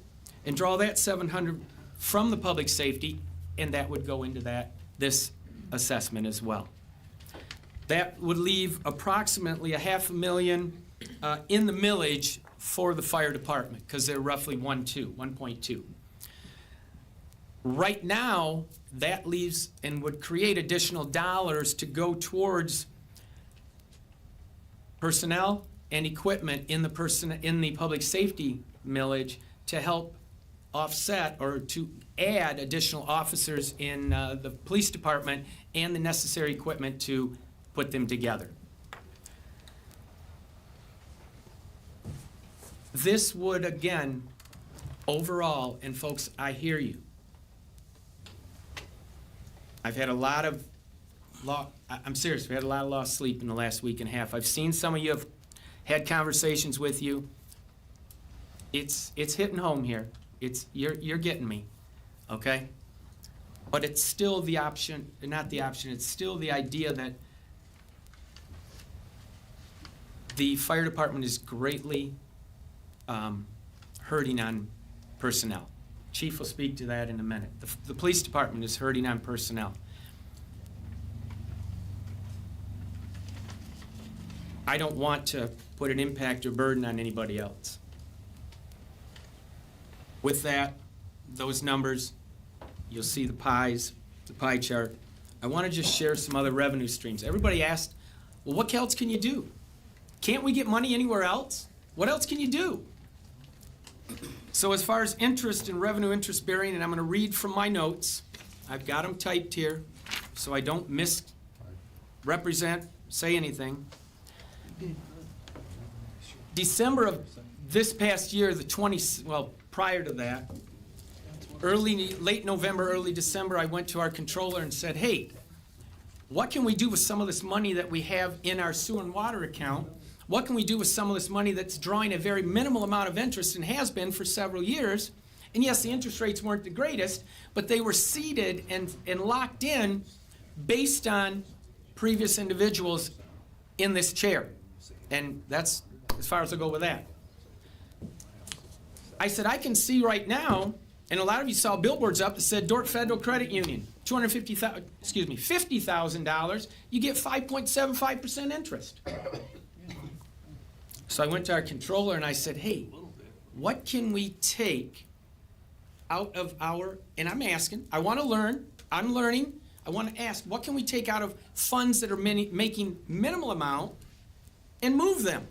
and draw that $700,000 from the public safety, and that would go into this assessment as well. That would leave approximately $500,000 in the millage for the fire department, because they're roughly 1.2. Right now, that leaves and would create additional dollars to go towards personnel and equipment in the public safety millage to help offset or to add additional officers in the police department and the necessary equipment to put them together. This would, again, overall, and folks, I hear you. I've had a lot of I'm serious, we've had a lot of lost sleep in the last week and a half. I've seen some of you have had conversations with you. It's hitting home here. You're getting me, okay? But it's still the option, not the option, it's still the idea that The fire department is greatly hurting on personnel. Chief will speak to that in a minute. The police department is hurting on personnel. I don't want to put an impact or burden on anybody else. With that, those numbers, you'll see the pie chart. I want to just share some other revenue streams. Everybody asked, well, what else can you do? Can't we get money anywhere else? What else can you do? So as far as interest and revenue interest bearing, and I'm going to read from my notes. I've got them typed here so I don't misrepresent, say anything. December of this past year, prior to that, late November, early December, I went to our controller and said, hey, what can we do with some of this money that we have in our sewer and water account? What can we do with some of this money that's drawing a very minimal amount of interest and has been for several years? And yes, the interest rates weren't the greatest, but they were seeded and locked in based on previous individuals in this chair. And that's as far as I go with that. I said, I can see right now, and a lot of you saw billboards up that said Dordt Federal Credit Union, $50,000, you get 5.75% interest. So I went to our controller and I said, hey, what can we take out of our, and I'm asking, I want to learn, I'm learning, I want to ask, what can we take out of funds that are making minimal amount and move them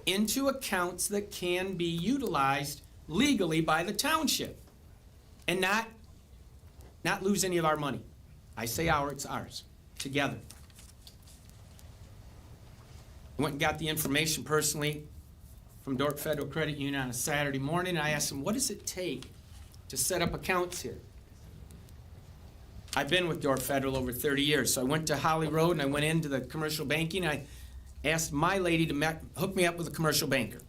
into accounts that can be utilized legally by the township and not lose any of our money. I say it's ours, together. I went and got the information personally from Dordt Federal Credit Union on a Saturday morning, and I asked them, what does it take to set up accounts here? I've been with Dordt Federal over 30 years, so I went to Holly Road and I went into the commercial banking. I asked my lady to hook me up with a commercial banker.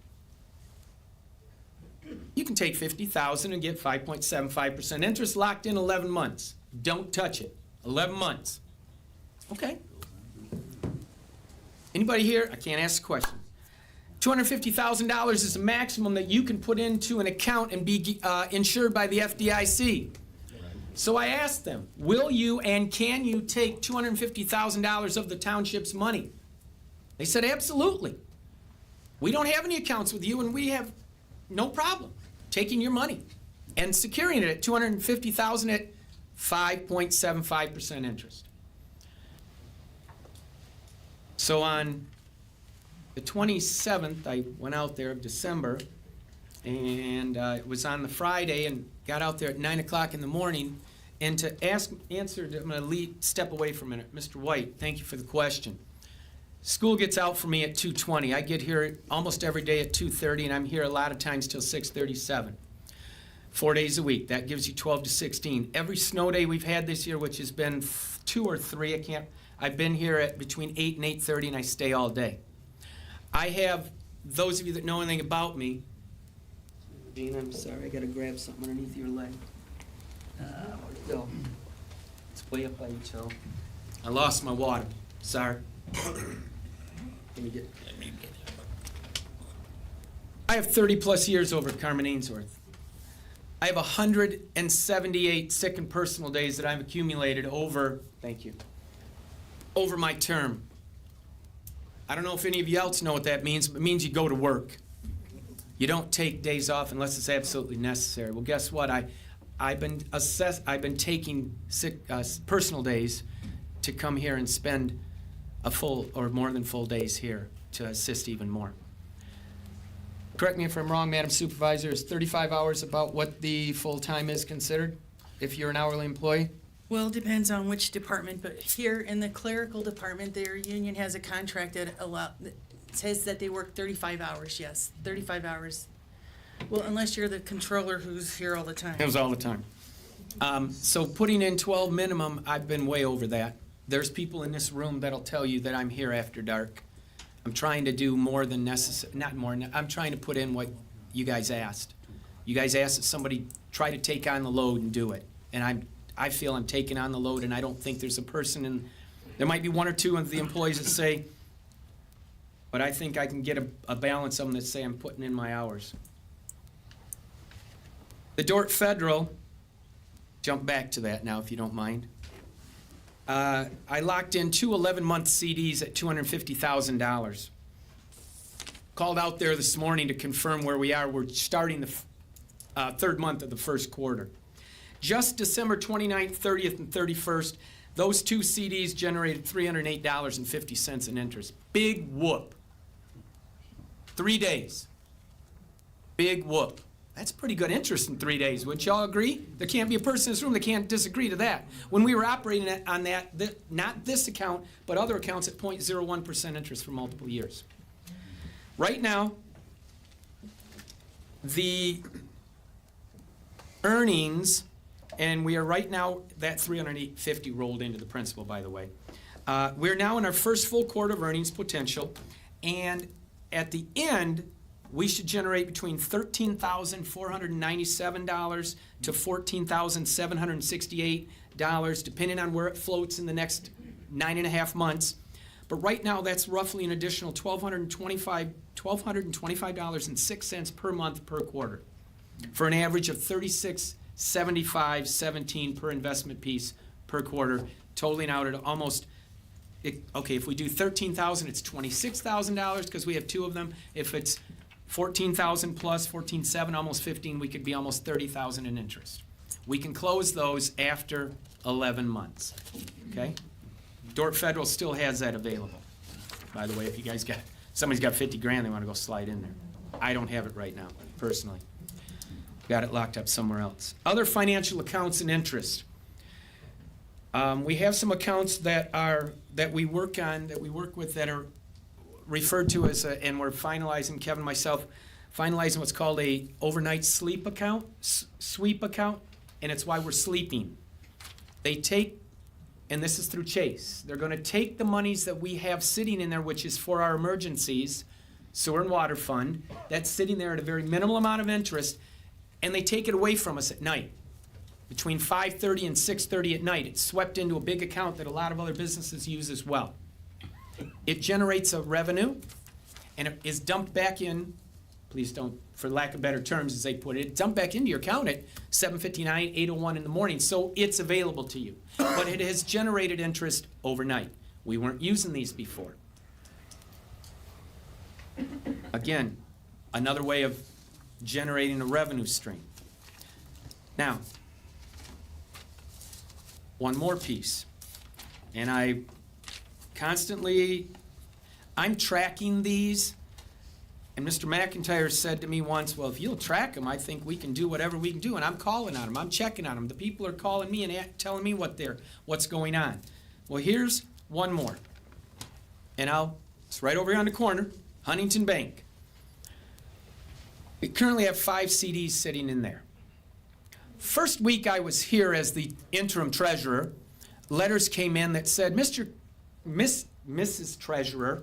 You can take $50,000 and get 5.75% interest locked in 11 months. Don't touch it. 11 months. Okay. Anybody here? I can't ask a question. $250,000 is the maximum that you can put into an account and be insured by the FDIC. So I asked them, will you and can you take $250,000 of the township's money? They said, absolutely. We don't have any accounts with you, and we have no problem taking your money and securing it at $250,000 at 5.75% interest. So on the 27th, I went out there of December, and it was on the Friday, and got out there at 9 o'clock in the morning. And to answer, I'm going to step away for a minute. Mr. White, thank you for the question. School gets out for me at 2:20. I get here almost every day at 2:30, and I'm here a lot of times till 6:37. 4 days a week. That gives you 12 to 16. Every snow day we've had this year, which has been 2 or 3, I've been here at between 8 and 8:30, and I stay all day. I have, those of you that know anything about me, Dean, I'm sorry, I got to grab something underneath your leg. Where'd it go? It's way up by your toe. I lost my water. Sorry. Let me get I have 30 plus years over at Carmen Ainsworth. I have 178 sick and personal days that I've accumulated over, thank you, over my term. I don't know if any of you else know what that means, but it means you go to work. You don't take days off unless it's absolutely necessary. Well, guess what? I've been taking sick personal days to come here and spend a full or more than full days here to assist even more. Correct me if I'm wrong, Madam Supervisor, is 35 hours about what the full time is considered if you're an hourly employee? Well, it depends on which department, but here in the clerical department, their union has a contract that says that they work 35 hours, yes, 35 hours. Well, unless you're the controller who's here all the time. It was all the time. So putting in 12 minimum, I've been way over that. There's people in this room that'll tell you that I'm here after dark. I'm trying to do more than necessary, not more, I'm trying to put in what you guys asked. You guys asked that somebody try to take on the load and do it. And I feel I'm taking on the load, and I don't think there's a person, and there might be one or two of the employees that say, but I think I can get a balance of them that say I'm putting in my hours. The Dort Federal, jump back to that now if you don't mind. I locked in two 11-month CDs at $250,000. Called out there this morning to confirm where we are. We're starting the third month of the first quarter. Just December 29th, 30th, and 31st, those two CDs generated $308.50 in interest. Big whoop. 3 days. Big whoop. That's pretty good interest in 3 days. Would y'all agree? There can't be a person in this room that can't disagree to that. When we were operating on that, not this account, but other accounts at 0.01% interest for multiple years. Right now, the earnings, and we are right now, that $308.50 rolled into the principal, by the way. We're now in our first full quarter of earnings potential, and at the end, we should generate between $13,497 to $14,768, depending on where it floats in the next 9.5 months. But right now, that's roughly an additional $1,225.06 per month per quarter, for an average of $36.75.17 per investment piece per quarter, totaling out at almost. Okay, if we do $13,000, it's $26,000 because we have two of them. If it's $14,000 plus $14,700, almost $15,000, we could be almost $30,000 in interest. We can close those after 11 months. Okay. Dort Federal still has that available. By the way, if you guys somebody's got 50 grand, they want to go slide in there. I don't have it right now, personally. Got it locked up somewhere else. Other financial accounts and interest. We have some accounts that we work with that are referred to as, and we're finalizing, Kevin and myself, finalizing what's called a overnight sleep account, sweep account, and it's why we're sleeping. They take, and this is through Chase, they're going to take the monies that we have sitting in there, which is for our emergencies, sewer and water fund, that's sitting there at a very minimal amount of interest, and they take it away from us at night. Between 5:30 and 6:30 at night, it's swept into a big account that a lot of other businesses use as well. It generates a revenue, and it is dumped back in, please don't, for lack of better terms, as they put it, dumped back into your account at 7:59, 8:01 in the morning, so it's available to you. But it has generated interest overnight. We weren't using these before. Again, another way of generating a revenue stream. Now, one more piece, and I'm tracking these, and Mr. McIntyre said to me once, well, if you'll track them, I think we can do whatever we can do, and I'm calling on them, I'm checking on them. The people are calling me and telling me what's going on. Well, here's one more, and it's right over here on the corner, Huntington Bank. We currently have 5 CDs sitting in there. First week I was here as the interim treasurer, letters came in that said, Mrs. Treasurer,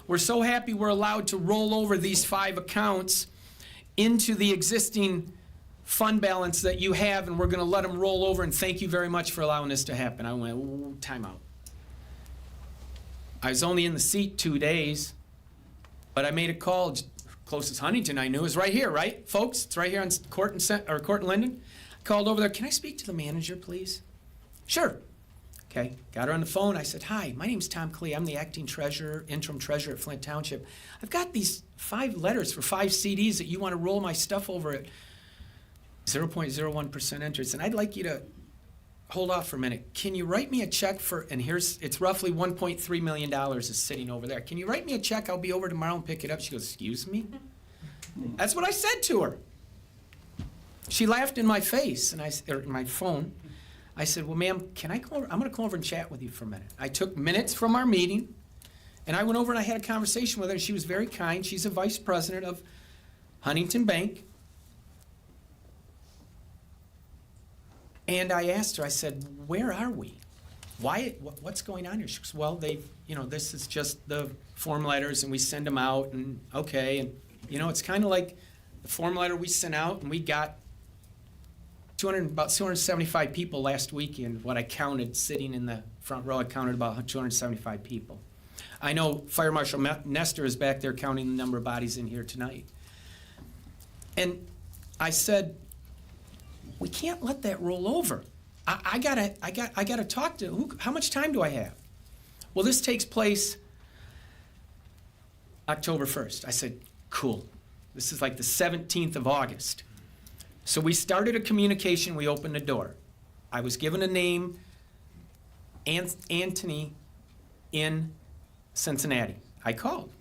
we're so happy we're allowed to roll over these 5 accounts into the existing fund balance that you have, and we're going to let them roll over, and thank you very much for allowing this to happen. I went, ooh, time out. I was only in the seat 2 days, but I made a call. Closest Huntington I knew is right here, right, folks? It's right here on Court and Linden. I called over there. Can I speak to the manager, please? Sure. Okay, got her on the phone. I said, hi, my name's Tom Klee. I'm the acting treasurer, interim treasurer at Flint Township. I've got these 5 letters for 5 CDs that you want to roll my stuff over at 0.01% interest, and I'd like you to hold off for a minute. Can you write me a check for, and it's roughly $1.3 million is sitting over there. Can you write me a check? I'll be over tomorrow and pick it up. She goes, excuse me? That's what I said to her. She laughed in my face, or in my phone. I said, well, ma'am, can I come over? I'm going to come over and chat with you for a minute. I took minutes from our meeting, and I went over and I had a conversation with her, and she was very kind. She's a vice president of Huntington Bank. And I asked her, I said, where are we? What's going on here? She goes, well, this is just the form letters, and we send them out, and okay. And, it's kind of like the form letter we sent out, and we got about 275 people last weekend. What I counted sitting in the front row, I counted about 275 people. I know Fire Marshal Nestor is back there counting the number of bodies in here tonight. And I said, we can't let that roll over. I gotta talk to, how much time do I have? Well, this takes place October 1st. I said, cool. This is like the 17th of August. So we started a communication, we opened the door. I was given a name, Anthony in Cincinnati. I called.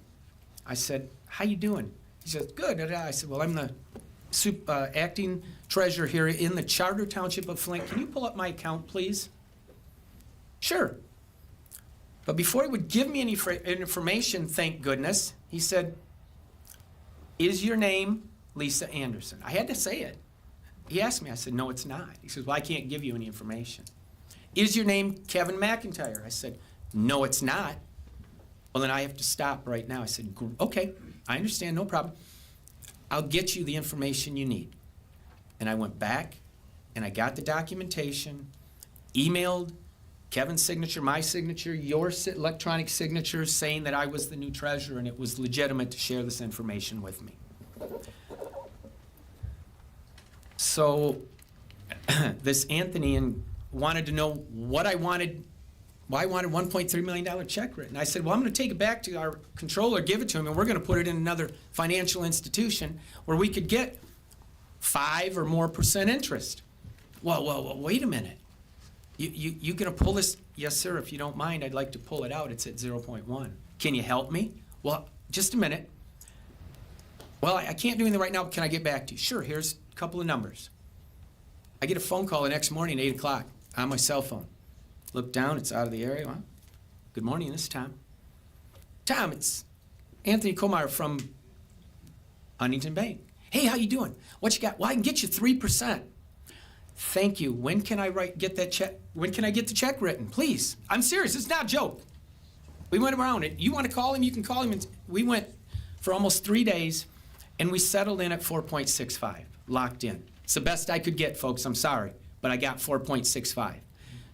I said, how you doing? He said, good. I said, well, I'm the acting treasurer here in the Charter Township of Flint. Can you pull up my account, please? Sure. But before he would give me any information, thank goodness, he said, is your name Lisa Anderson? I had to say it. He asked me, I said, no, it's not. He says, well, I can't give you any information. Is your name Kevin McIntyre? I said, no, it's not. Well, then I have to stop right now. I said, okay, I understand, no problem. I'll get you the information you need. And I went back and I got the documentation, emailed Kevin's signature, my signature, your electronic signature, saying that I was the new treasurer and it was legitimate to share this information with me. So this Anthony wanted to know what I wanted, why I wanted $1.3 million check written. I said, well, I'm going to take it back to our controller, give it to him, and we're going to put it in another financial institution where we could get 5% or more interest. Well, wait a minute. You going to pull this? Yes, sir, if you don't mind, I'd like to pull it out. It's at 0.1. Can you help me? Well, just a minute. Well, I can't do anything right now, but can I get back to you? Sure, here's a couple of numbers. I get a phone call the next morning at 8 o'clock on my cell phone. Look down, it's out of the area. Well, good morning, this is Tom. Tom, it's Anthony Komeyer from Huntington Bank. Hey, how you doing? What you got? Well, I can get you 3%. Thank you. When can I get that check? When can I get the check written? Please. I'm serious. It's not a joke. We went around it. You want to call him? You can call him. And we went for almost 3 days, and we settled in at 4.65, locked in. It's the best I could get, folks. I'm sorry, but I got 4.65.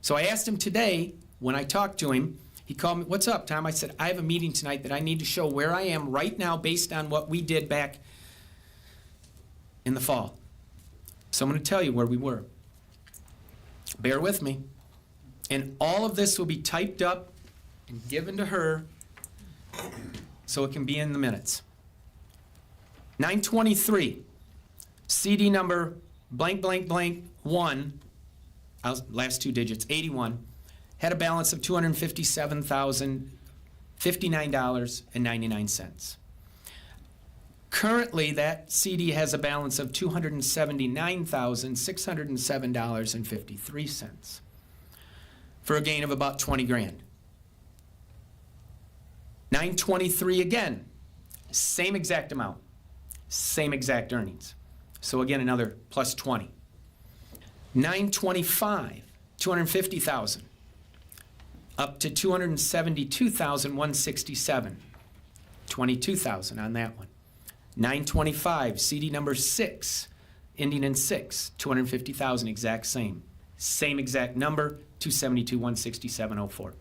So I asked him today, when I talked to him, he called me, what's up, Tom? I said, I have a meeting tonight that I need to show where I am right now based on what we did back in the fall. So I'm going to tell you where we were. Bear with me. And all of this will be typed up and given to her so it can be in the minutes. 923, CD number blank, blank, blank, 1, last 2 digits, 81, had a balance of $257,059.99. Currently, that CD has a balance of $279,607.53 for a gain of about 20 grand. 923 again, same exact amount, same exact earnings. So again, another plus 20. 925, 250,000, up to 272,167, 22,000 on that one. 925, CD number 6, ending in 6, 250,000, exact same. Same exact number, 272,167.04.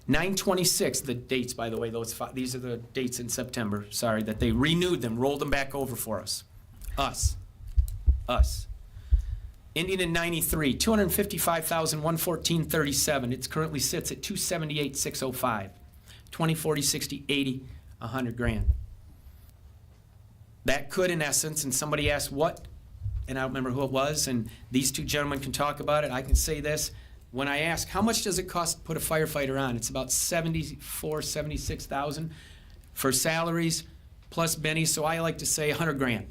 926, the dates, by the way, these are the dates in September, sorry, that they renewed them, rolled them back over for us. Us. Ending in 93, 255,114.37. It currently sits at 278,605. 20, 40, 60, 80, 100 grand. That could, in essence, and somebody asked what, and I don't remember who it was, and these two gentlemen can talk about it. I can say this. When I ask, how much does it cost to put a firefighter on? It's about $74,000, $76,000 for salaries plus bennies, so I like to say 100 grand.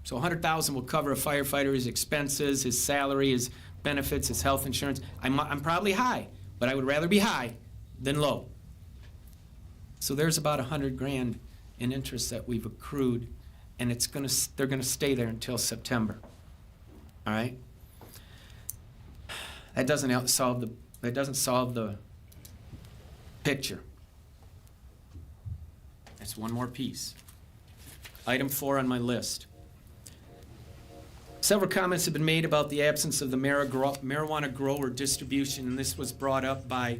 So 100,000 will cover a firefighter, his expenses, his salary, his benefits, his health insurance. I'm probably high, but I would rather be high than low. So there's about 100 grand in interest that we've accrued, and they're gonna stay there until September. All right? That doesn't solve the picture. That's one more piece. Item 4 on my list. Several comments have been made about the absence of the marijuana grower distribution, and this was brought up by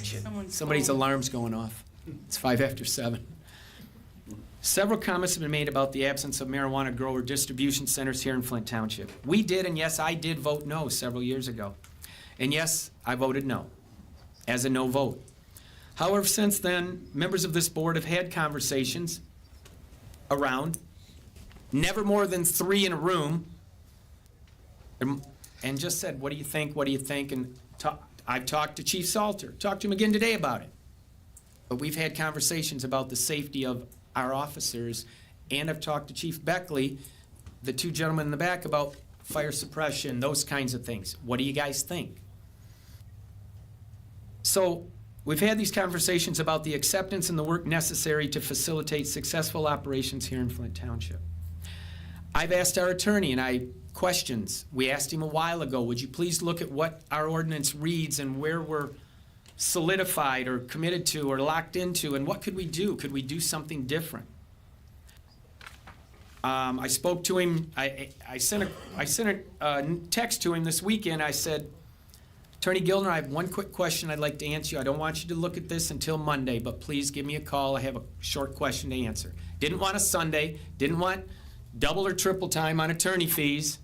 Shit. Someone's Somebody's phone. alarm's going off. It's 5 after 7. Several comments have been made about the absence of marijuana grower distribution centers here in Flint Township. We did, and yes, I did vote no several years ago. And yes, I voted no, as a no vote. However, since then, members of this board have had conversations around, never more than 3 in a room, and just said, what do you think, what do you think? And I've talked to Chief Salter, talked to him again today about it. But we've had conversations about the safety of our officers, and I've talked to Chief Beckley, the 2 gentlemen in the back, about fire suppression, those kinds of things. What do you guys think? So we've had these conversations about the acceptance and the work necessary to facilitate successful operations here in Flint Township. I've asked our attorney, and questions. We asked him a while ago, would you please look at what our ordinance reads and where we're solidified or committed to or locked into, and what could we do? Could we do something different? I spoke to him. I sent a text to him this weekend. I said, Attorney Gildner, I have one quick question I'd like to answer you. I don't want you to look at this until Monday, but please give me a call. I have a short question to answer. Didn't want a Sunday, didn't want double or triple time on attorney fees,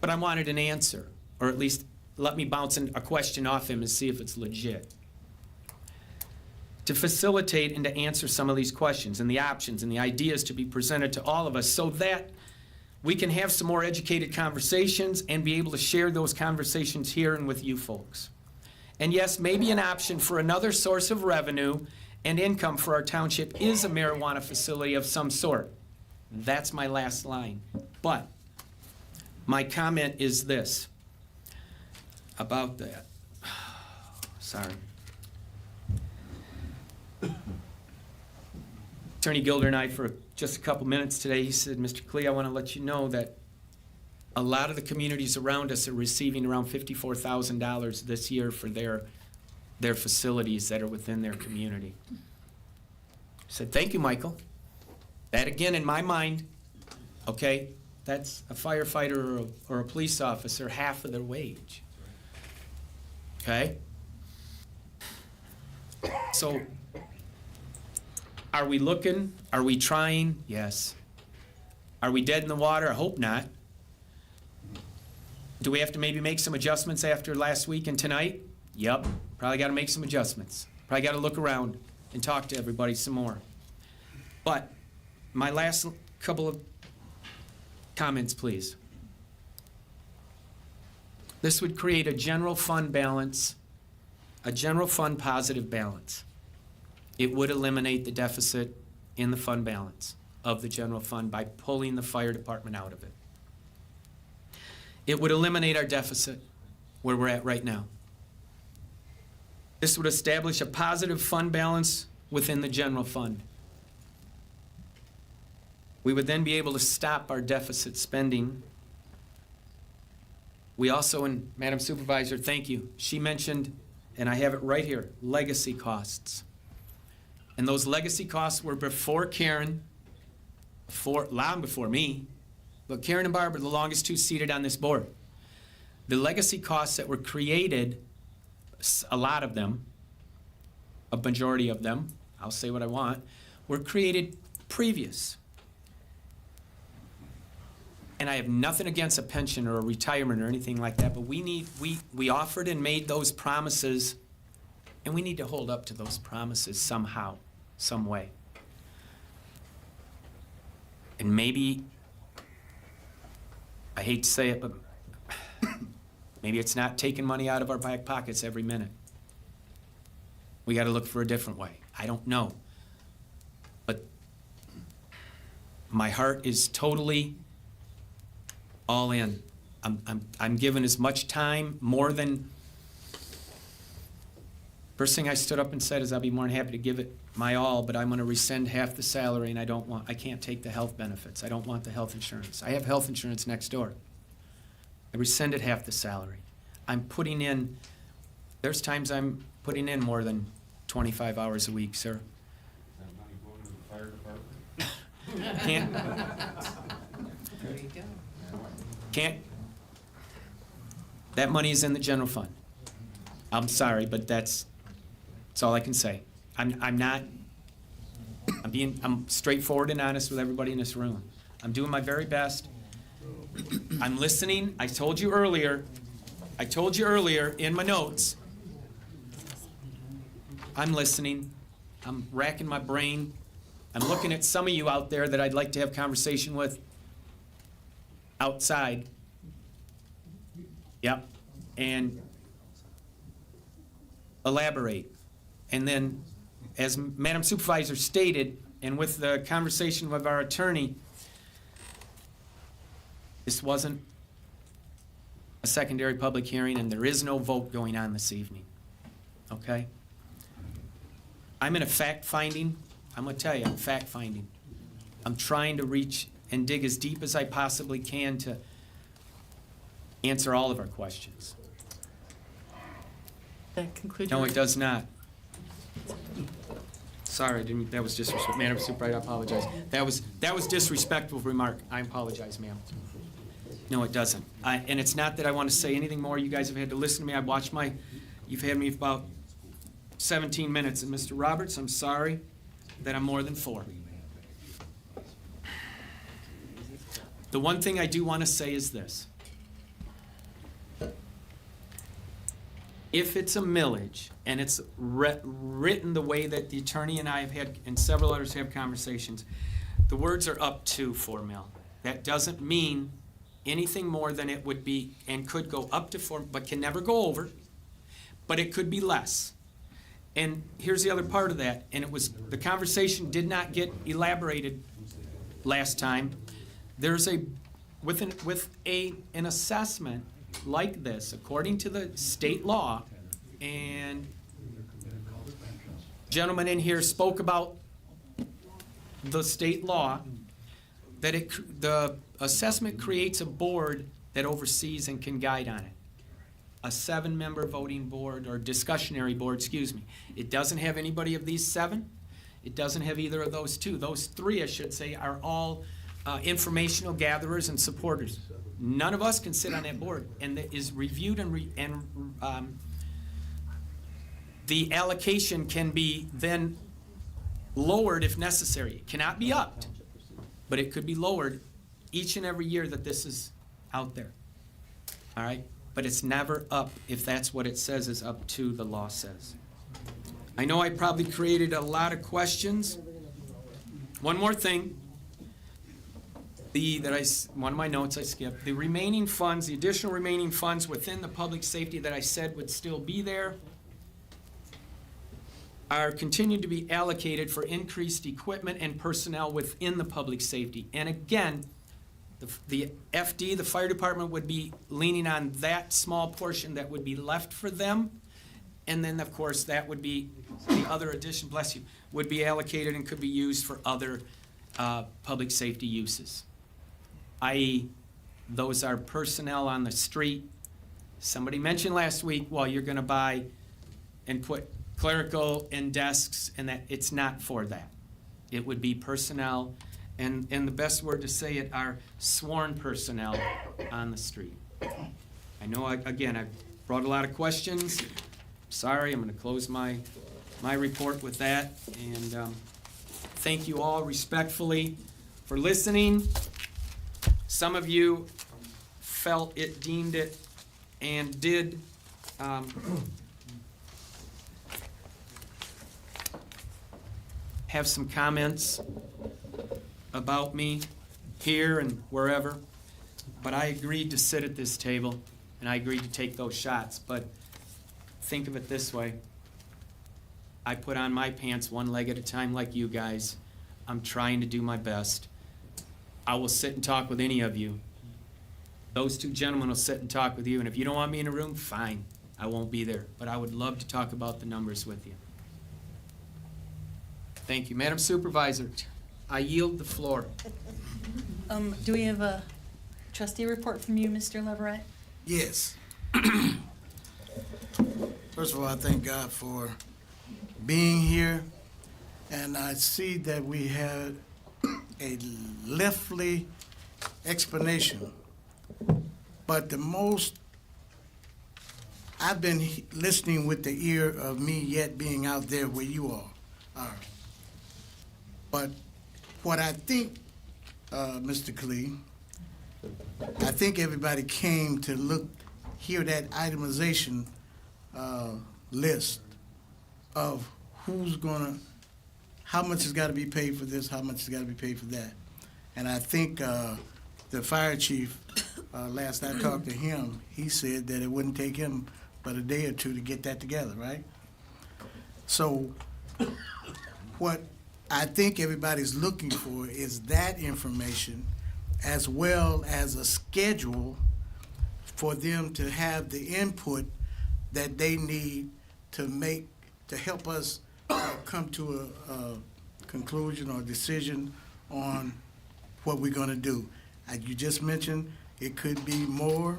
but I wanted an answer, or at least let me bounce a question off him and see if it's legit. To facilitate and to answer some of these questions and the options and the ideas to be presented to all of us so that we can have some more educated conversations and be able to share those conversations here and with you folks. And yes, maybe an option for another source of revenue and income for our township is a marijuana facility of some sort. That's my last line. But my comment is this about that. Sorry. Attorney Gilder and I, for just a couple minutes today, he said, Mr. Klee, I want to let you know that a lot of the communities around us are receiving around $54,000 this year for their facilities that are within their community. I said, thank you, Michael. That again, in my mind, okay, that's a firefighter or a police officer, half of their wage. Okay? So, are we looking? Are we trying? Yes. Are we dead in the water? I hope not. Do we have to maybe make some adjustments after last week and tonight? Yep. Probably got to make some adjustments. Probably got to look around and talk to everybody some more. But my last couple of comments, please. This would create a general fund balance, a general fund positive balance. It would eliminate the deficit in the fund balance of the general fund by pulling the fire department out of it. It would eliminate our deficit where we're at right now. This would establish a positive fund balance within the general fund. We would then be able to stop our deficit spending. We also, and Madam Supervisor, thank you, she mentioned, and I have it right here, legacy costs. And those legacy costs were before Karen, long before me, but Karen and Barb are the longest 2 seated on this board. The legacy costs that were created, a lot of them, a majority of them, I'll say what I want, were created previous. And I have nothing against a pension or a retirement or anything like that, but we offered and made those promises, and we need to hold up to those promises somehow, some way. And maybe, I hate to say it, but maybe it's not taking money out of our back pockets every minute. We got to look for a different way. I don't know. But my heart is totally all in. I'm given as much time, more than. First thing I stood up and said is I'll be more than happy to give it my all, but I'm going to rescind half the salary, and I can't take the health benefits. I don't want the health insurance. I have health insurance next door. I rescinded half the salary. I'm putting in, there's times I'm putting in more than 25 hours a week, sir. Is that money going to the fire department? Can't. There you go. Can't. That money is in the general fund. I'm sorry, but that's That's all I can say. I'm straightforward and honest with everybody in this room. I'm doing my very best. I'm listening. I told you earlier in my notes, I'm listening. I'm racking my brain. I'm looking at some of you out there that I'd like to have conversation with outside. Yep. And elaborate. And then, as Madam Supervisor stated, and with the conversation with our attorney, this wasn't a secondary public hearing, and there is no vote going on this evening. Okay? I'm in a fact-finding. I'm going to tell you, I'm fact-finding. I'm trying to reach and dig as deep as I possibly can to answer all of our questions. That concludes. No, it does not. Sorry, that was disrespectful. Madam Supervisor, I apologize. That was disrespectful remark. I apologize, ma'am. No, it doesn't. And it's not that I want to say anything more. You guys have had to listen to me. I've watched you've had me for about 17 minutes. And Mr. Roberts, I'm sorry that I'm more than 4. The one thing I do want to say is this. If it's a millage, and it's written the way that the attorney and I have had, and several others have conversations, the words are up to 4 mil. That doesn't mean anything more than it would be, and could go up to 4, but can never go over, but it could be less. And here's the other part of that, and the conversation did not get elaborated last time. There's with an assessment like this, according to the state law, and gentleman in here spoke about the state law, that the assessment creates a board that oversees and can guide on it. A 7-member voting board, or discussionary board, excuse me. It doesn't have anybody of these 7. It doesn't have either of those 2. Those 3, I should say, are all informational gatherers and supporters. None of us can sit on that board, and that is reviewed, and the allocation can be then lowered if necessary. It cannot be upped, but it could be lowered each and every year that this is out there. All right? But it's never up if that's what it says is up to, the law says. I know I probably created a lot of questions. One more thing. One of my notes I skipped. The remaining funds, the additional remaining funds within the public safety that I said would still be there, are continued to be allocated for increased equipment and personnel within the public safety. And again, the FD, the fire department, would be leaning on that small portion that would be left for them. And then, of course, that would be the other addition, bless you, would be allocated and could be used for other public safety uses. I.e., those are personnel on the street. Somebody mentioned last week, well, you're going to buy and put clerical and desks, and that it's not for that. It would be personnel, and the best word to say it are sworn personnel on the street. I know, again, I've brought a lot of questions. Sorry, I'm going to close my report with that, and thank you all respectfully for listening. Some of you felt it, deemed it, and did have some comments about me here and wherever, but I agreed to sit at this table, and I agreed to take those shots. But think of it this way. I put on my pants one leg at a time like you guys. I'm trying to do my best. I will sit and talk with any of you. Those 2 gentlemen will sit and talk with you, and if you don't want me in a room, fine. I won't be there, but I would love to talk about the numbers with you. Thank you. Madam Supervisor, I yield the floor. Do we have a trustee report from you, Mr. Leverett? Yes. First of all, I thank God for being here, and I see that we had a lengthy explanation, but the most I've been listening with the ear of me yet being out there where you all are. But what I think, Mr. Klee, I think everybody came to hear that itemization list of how much has got to be paid for this, how much has got to be paid for that. And I think the fire chief, last I talked to him, he said that it wouldn't take him but a day or two to get that together, right? So what I think everybody's looking for is that information as well as a schedule for them to have the input that they need to help us come to a conclusion or decision on what we're gonna do. You just mentioned it could be more,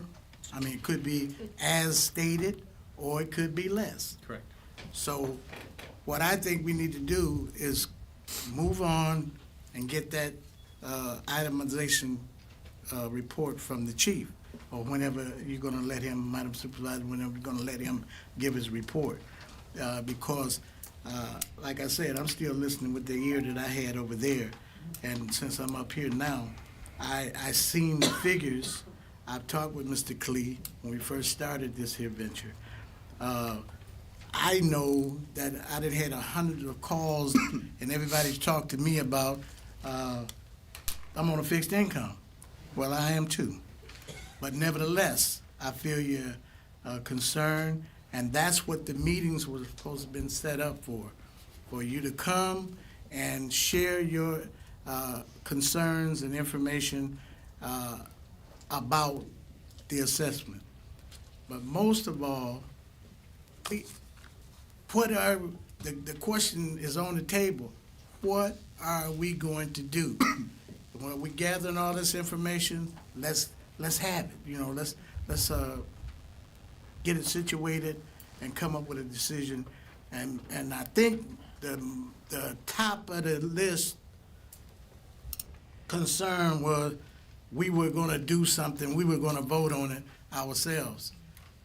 it could be as stated, or it could be less. Correct. So what I think we need to do is move on and get that itemization report from the chief, or whenever you're gonna let him, Madam Supervisor, whenever you're gonna let him give his report. Because, like I said, I'm still listening with the ear that I had over there. And since I'm up here now, I seen the figures. I've talked with Mr. Klee when we first started this here venture. I know that I done had 100 of calls and everybody's talked to me about, I'm on a fixed income. Well, I am too. But nevertheless, I feel your concern, and that's what the meetings were supposed to have been set up for you to come and share your concerns and information about the assessment. But most of all, the question is on the table. What are we going to do? When we're gathering all this information, let's have it. Let's get it situated and come up with a decision. And I think the top of the list concern was we were going to do something. We were going to vote on it ourselves,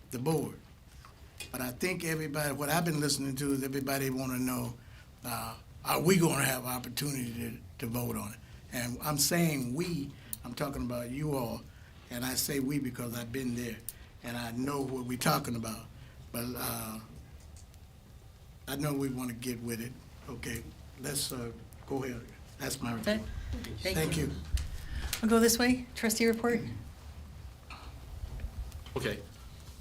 the board. But I think everybody, what I've been listening to is everybody want to know, are we going to have opportunity to vote on it? And I'm saying we, I'm talking about you all, and I say we because I've been there and I know what we're talking about. But I know we want to get with it. Okay, let's go ahead. That's my report. Thank you. I'll go this way. Trustee report. Okay,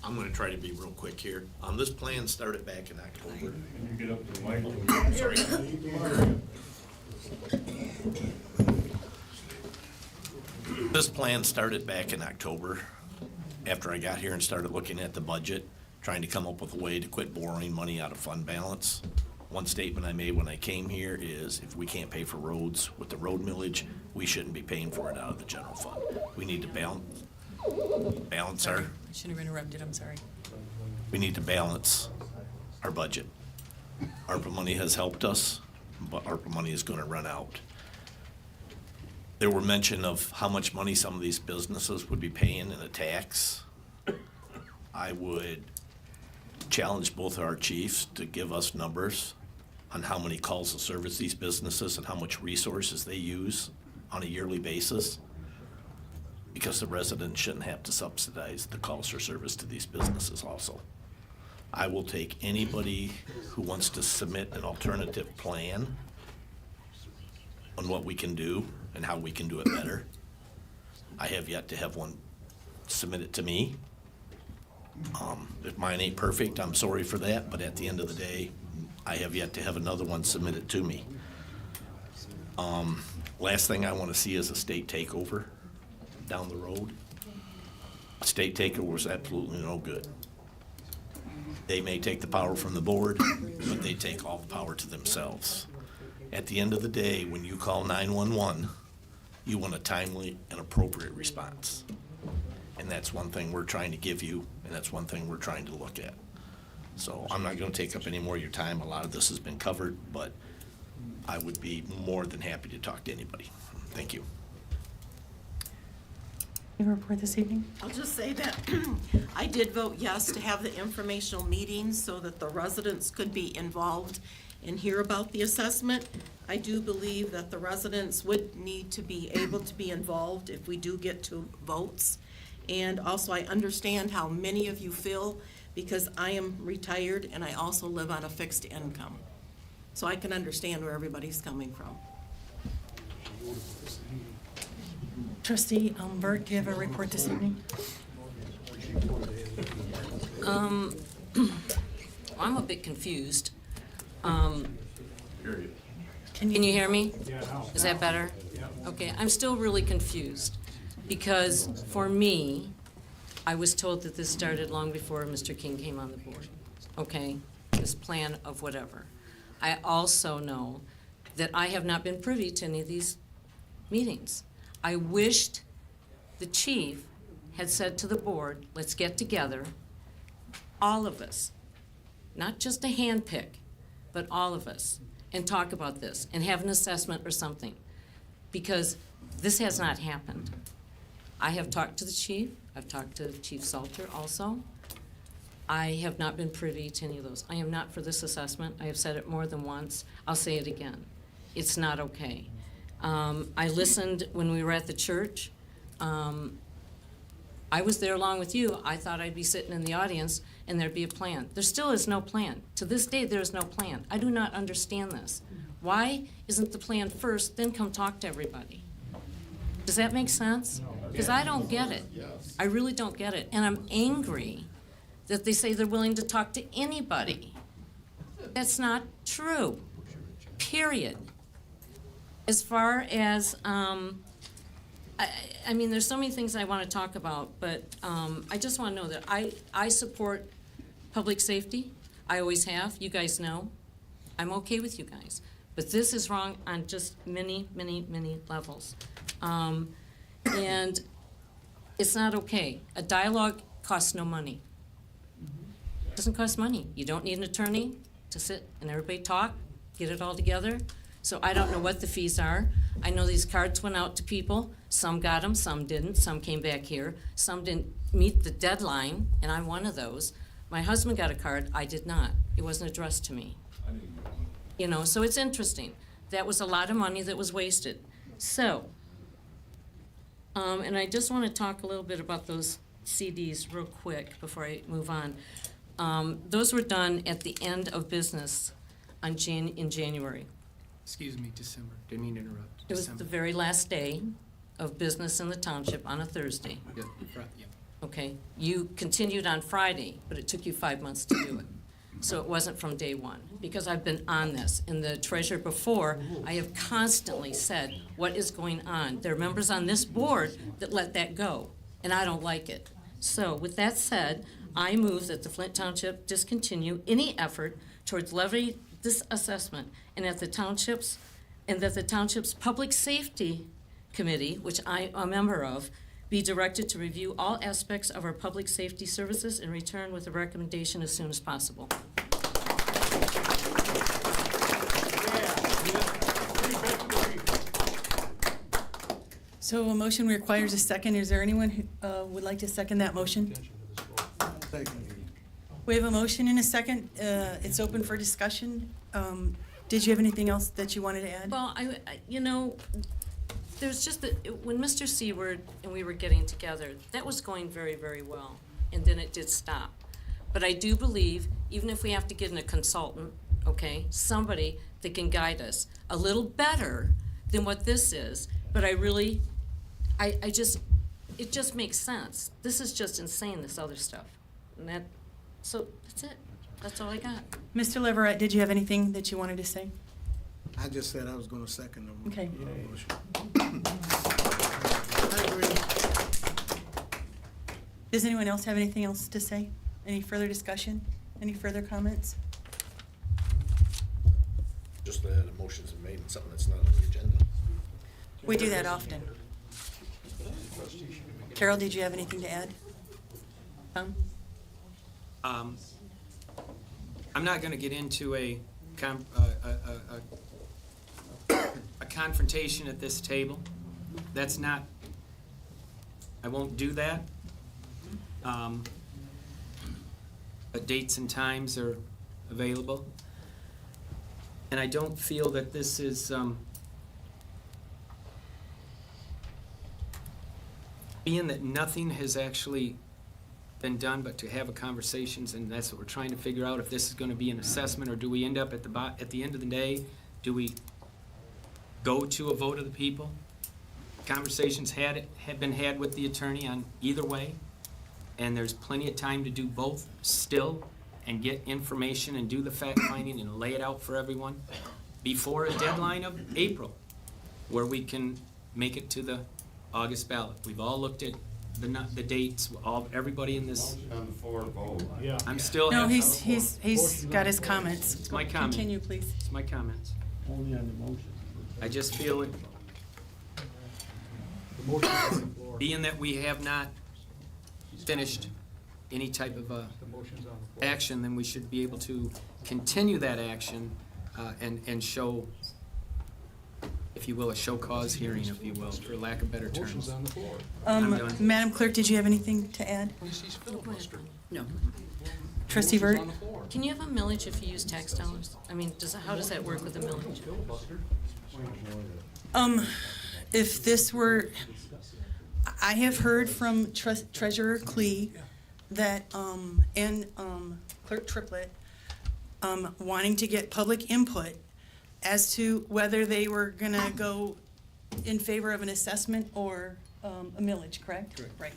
I'm gonna try to be real quick here. This plan started back in October. Can you get up to the mic? Sorry. This plan started back in October, after I got here and started looking at the budget, trying to come up with a way to quit borrowing money out of fund balance. One statement I made when I came here is if we can't pay for roads with the road millage, we shouldn't be paying for it out of the general fund. We need to balance our, I shouldn't have interrupted. I'm sorry. we need to balance our budget. ARPA money has helped us, but ARPA money is gonna run out. There were mention of how much money some of these businesses would be paying in a tax. I would challenge both our chiefs to give us numbers on how many calls of service these businesses and how much resources they use on a yearly basis, because the residents shouldn't have to subsidize the calls for service to these businesses also. I will take anybody who wants to submit an alternative plan on what we can do and how we can do it better. I have yet to have one submitted to me. If mine ain't perfect, I'm sorry for that, but at the end of the day, I have yet to have another one submitted to me. Last thing I want to see is a state takeover down the road. A state takeover was absolutely no good. They may take the power from the board, but they take all the power to themselves. At the end of the day, when you call 911, you want a timely and appropriate response. And that's one thing we're trying to give you, and that's one thing we're trying to look at. So I'm not gonna take up any more of your time. A lot of this has been covered, but I would be more than happy to talk to anybody. Thank you. You have a report this evening? I'll just say that I did vote yes to have the informational meetings so that the residents could be involved and hear about the assessment. I do believe that the residents would need to be able to be involved if we do get to votes. And also, I understand how many of you feel because I am retired and I also live on a fixed income. So I can understand where everybody's coming from. Trustee Burt, do you have a report this evening? I'm a bit confused. Can Can you hear me? Is that better? Okay, I'm still really confused because for me, I was told that this started long before Mr. King came on the board. Okay, this plan of whatever. I also know that I have not been privy to any of these meetings. I wished the chief had said to the board, let's get together, all of us, not just a handpick, but all of us, and talk about this and have an assessment or something, because this has not happened. I have talked to the chief. I've talked to Chief Salter also. I have not been privy to any of those. I am not for this assessment. I have said it more than once. I'll say it again. It's not okay. I listened when we were at the church. I was there along with you. I thought I'd be sitting in the audience and there'd be a plan. There still is no plan. To this day, there is no plan. I do not understand this. Why isn't the plan first, then come talk to everybody? Does that make sense? Because I don't get it. I really don't get it. And I'm angry that they say they're willing to talk to anybody. That's not true, period. As far as, I mean, there's so many things I want to talk about, but I just want to know that I support public safety. I always have. You guys know. I'm okay with you guys. But this is wrong on just many, many, many levels. And it's not okay. A dialogue costs no money. It doesn't cost money. You don't need an attorney to sit and everybody talk, get it all together. So I don't know what the fees are. I know these cards went out to people. Some got them, some didn't. Some came back here. Some didn't meet the deadline, and I'm one of those. My husband got a card. I did not. It wasn't addressed to me. You know, so it's interesting. That was a lot of money that was wasted. So, and I just want to talk a little bit about those CDs real quick before I move on. Those were done at the end of business in January. Excuse me, December. Didn't mean to interrupt. It was the very last day of business in the township on a Thursday. Yeah, yeah. Okay, you continued on Friday, but it took you 5 months to do it. So it wasn't from day one, because I've been on this. In the treasurer before, I have constantly said what is going on. There are members on this board that let that go, and I don't like it. So with that said, I move that the Flint Township discontinue any effort towards levying this assessment, and that the township's Public Safety Committee, which I am a member of, be directed to review all aspects of our public safety services and return with a recommendation as soon as possible. So a motion requires a second. Is there anyone who would like to second that motion? We have a motion and a second. It's open for discussion. Did you have anything else that you wanted to add? Well, you know, there's just that when Mr. Seward and we were getting together, that was going very, very well, and then it did stop. But I do believe, even if we have to get in a consultant, okay, somebody that can guide us a little better than what this is, but it just makes sense. This is just insane, this other stuff. And so that's it. That's all I got. Mr. Leverett, did you have anything that you wanted to say? I just said I was gonna second them. Okay. I agree. Does anyone else have anything else to say? Any further discussion? Any further comments? Just that a motion's been made and something that's not on the agenda. We do that often. Carol, did you have anything to add? I'm not going to get into a confrontation at this table. That's not I won't do that. But dates and times are available. And I don't feel that this is, being that nothing has actually been done but to have a conversations, and that's what we're trying to figure out, if this is gonna be an assessment, or do we end up at the end of the day, do we go to a vote of the people? Conversations had been had with the attorney on either way, and there's plenty of time to do both still, and get information and do the fact finding and lay it out for everyone before a deadline of April, where we can make it to the August ballot. We've all looked at the dates, everybody in this. On the floor, vote. I'm still. No, he's got his comments. It's my comment. Continue, please. It's my comments. Only on the motion. I just feel it, being that we have not finished any type of action, then we should be able to continue that action and show, if you will, a show cause hearing, if you will, for lack of better terms. I'm done. Madam Clerk, did you have anything to add? No. Trustee Burt? Can you have a millage if you use tax dollars? I mean, how does that work with a millage? If this were, I have heard from Treasurer Klee that, and Clerk Triplett, wanting to get public input as to whether they were gonna go in favor of an assessment or a millage, correct? Correct. Right.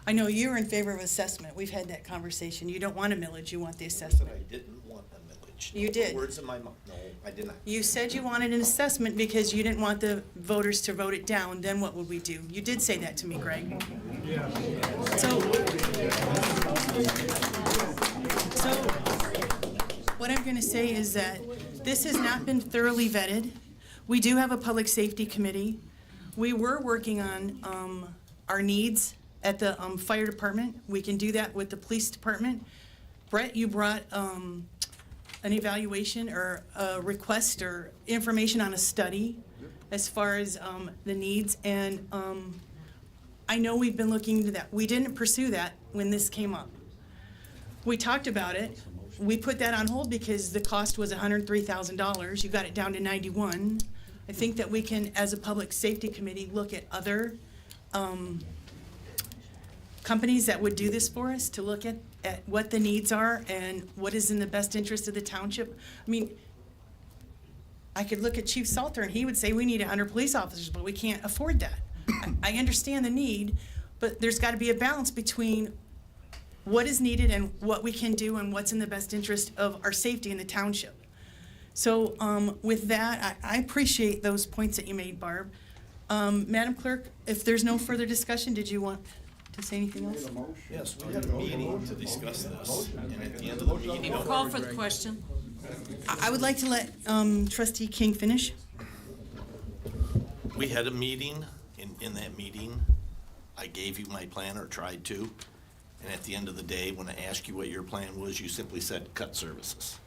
I know you're in favor of assessment. We've had that conversation. You don't want a millage, you want the assessment. I didn't want a millage. You did. Words in my mouth. No, I did not. You said you wanted an assessment because you didn't want the voters to vote it down, then what would we do? You did say that to me, Greg. So what I'm gonna say is that this has not been thoroughly vetted. We do have a public safety committee. We were working on, our needs at the, fire department. We can do that with the police department. Brett, you brought, an evaluation or a request or information on a study as far as the needs, and I know we've been looking into that. We didn't pursue that when this came up. We talked about it. We put that on hold because the cost was $103,000. You got it down to 91. I think that we can, as a public safety committee, look at other companies that would do this for us, to look at what the needs are and what is in the best interest of the township. I mean, I could look at Chief Salter and he would say we need 100 police officers, but we can't afford that. I understand the need, but there's got to be a balance between what is needed and what we can do and what's in the best interest of our safety in the township. So with that, I appreciate those points that you made, Barb. Madam Clerk, if there's no further discussion, did you want to say anything else? Yes, we had a meeting to discuss this, and at the end of the meeting. Call for the question. I would like to let Trustee King finish. We had a meeting, in that meeting, I gave you my plan, or tried to, and at the end of the day, when I asked you what your plan was, you simply said, cut services.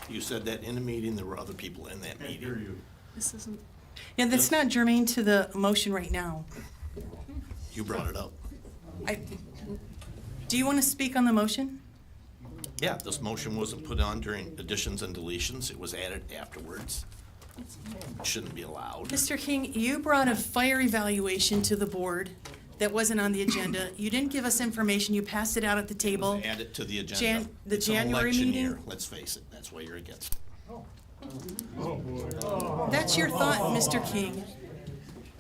You said that in the meeting, there were other people in that meeting. This isn't. Yeah, that's not germane to the motion right now. You brought it up. Do you want to speak on the motion? Yeah, this motion wasn't put on during additions and deletions, it was added afterwards. It shouldn't be allowed. Mr. King, you brought a fire evaluation to the board that wasn't on the agenda. You didn't give us information, you passed it out at the table. Add it to the agenda. The It's an January election meeting? year, let's face it, that's why you're against it. That's your thought, Mr. King.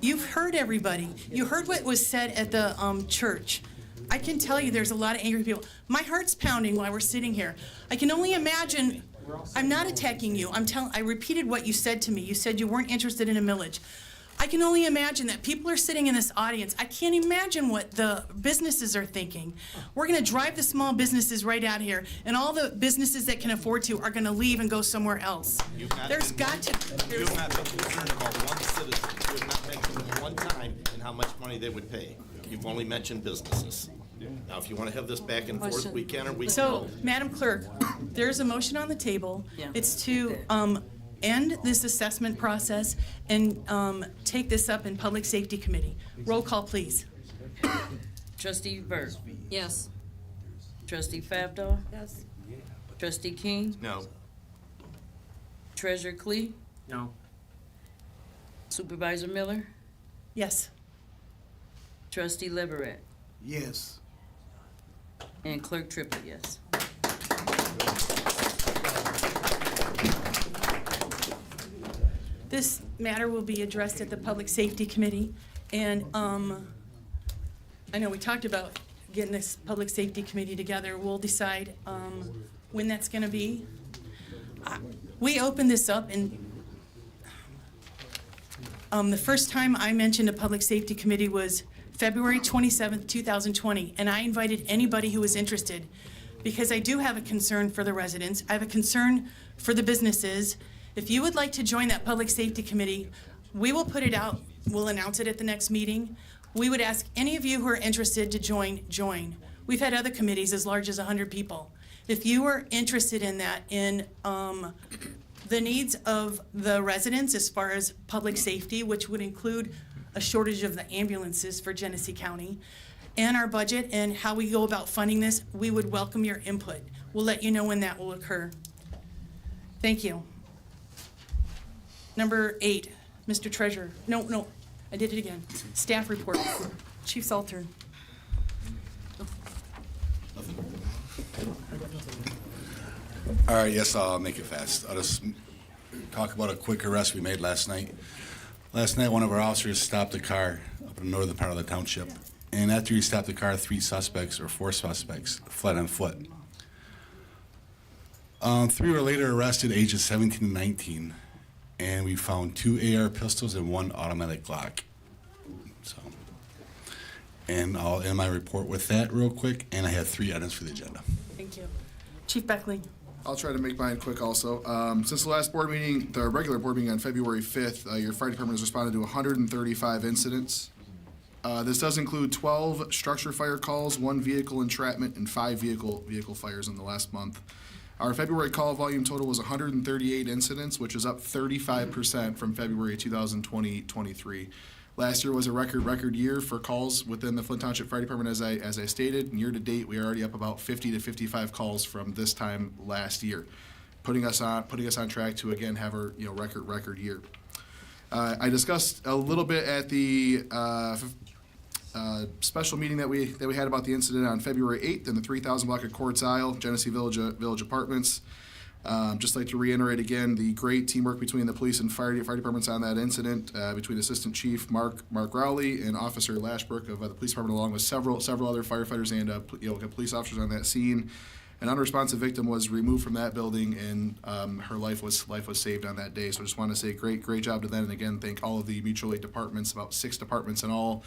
You've heard everybody. You heard what was said at the church. I can tell you there's a lot of angry people. My heart's pounding while we're sitting here. I can only imagine. I'm not attacking you. I repeated what you said to me. You said you weren't interested in a millage. I can only imagine that people are sitting in this audience. I can't imagine what the businesses are thinking. We're going to drive the small businesses right out here, and all the businesses that can afford to are going to leave and go somewhere else. There's got to. You have not been concerned about one citizen. You have not mentioned one time in how much money they would pay. You've only mentioned businesses. Now, if you want to have this back and forth, we can, or we So, can. Madam Clerk, there's a motion on the table. It's to end this assessment process and take this up in Public Safety Committee. Roll call, please. Trustee Burt. Yes. Trustee Fabdo. Yes. Trustee King. No. Treasurer Clee. No. Supervisor Miller. Yes. Trustee Leverett. Yes. And Clerk Trippett, yes. This matter will be addressed at the Public Safety Committee, and I know we talked about getting this Public Safety Committee together. We'll decide when that's gonna be. We opened this up, and the first time I mentioned a Public Safety Committee was February 27th, 2020, and I invited anybody who was interested, because I do have a concern for the residents. I have a concern for the businesses. If you would like to join that Public Safety Committee, we will put it out, we'll announce it at the next meeting. We would ask any of you who are interested to join. We've had other committees as large as 100 people. If you are interested in that, in the needs of the residents as far as public safety, which would include a shortage of the ambulances for Genesee County, and our budget and how we go about funding this, we would welcome your input. We'll let you know when that will occur. Thank you. Number 8, Mr. Treasurer. No, I did it again. Staff reports. Chief Salter. All right, yes, I'll make it fast. I'll just talk about a quick arrest we made last night. Last night, one of our officers stopped a car up in the northern part of the township. And after he stopped the car, 4 suspects fled on foot. 3 were later arrested, ages 17 and 19. And we found 2 AR pistols and 1 automatic Glock. So, and I'll end my report with that real quick. And I have 3 items for the agenda. Thank you. Chief Beckley. I'll try to make mine quick also. Since the last board meeting, the regular board meeting on February 5th, your fire department has responded to 135 incidents. This does include 12 structure fire calls, 1 vehicle entrapment, and 5 vehicle fires in the last month. Our February call volume total was 138 incidents, which is up 35% from February 2023. Last year was a record year for calls within the Flint Township Fire Department, as I stated. And year to date, we are already up about 50 to 55 calls from this time last year, putting us on track to again have a record year. I discussed a little bit at the special meeting that we had about the incident on February 8th in the 3000 block of Quartz Isle, Genesee Village Apartments. Just like to reiterate again the great teamwork between the police and fire departments on that incident, between Assistant Chief Mark Rowley and Officer Lashbrook of the police department, along with several other firefighters and police officers on that scene. An unresponsive victim was removed from that building, and her life was saved on that day. So I just want to say great job to them, and again thank all of the mutual aid departments, about 6 departments in all.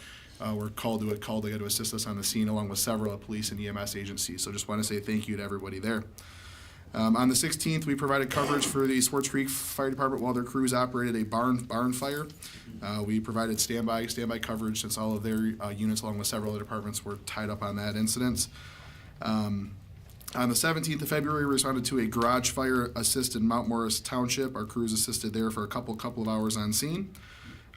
Were called to assist us on the scene, along with several police and EMS agencies. So just want to say thank you to everybody there. On the 16th, we provided coverage for the Swartz Creek Fire Department while their crews operated a barn fire. We provided standby coverage since all of their units, along with several other departments, were tied up on that incident. On the 17th of February, we responded to a garage fire assist in Mount Morris Township. Our crews assisted there for a couple of hours on scene.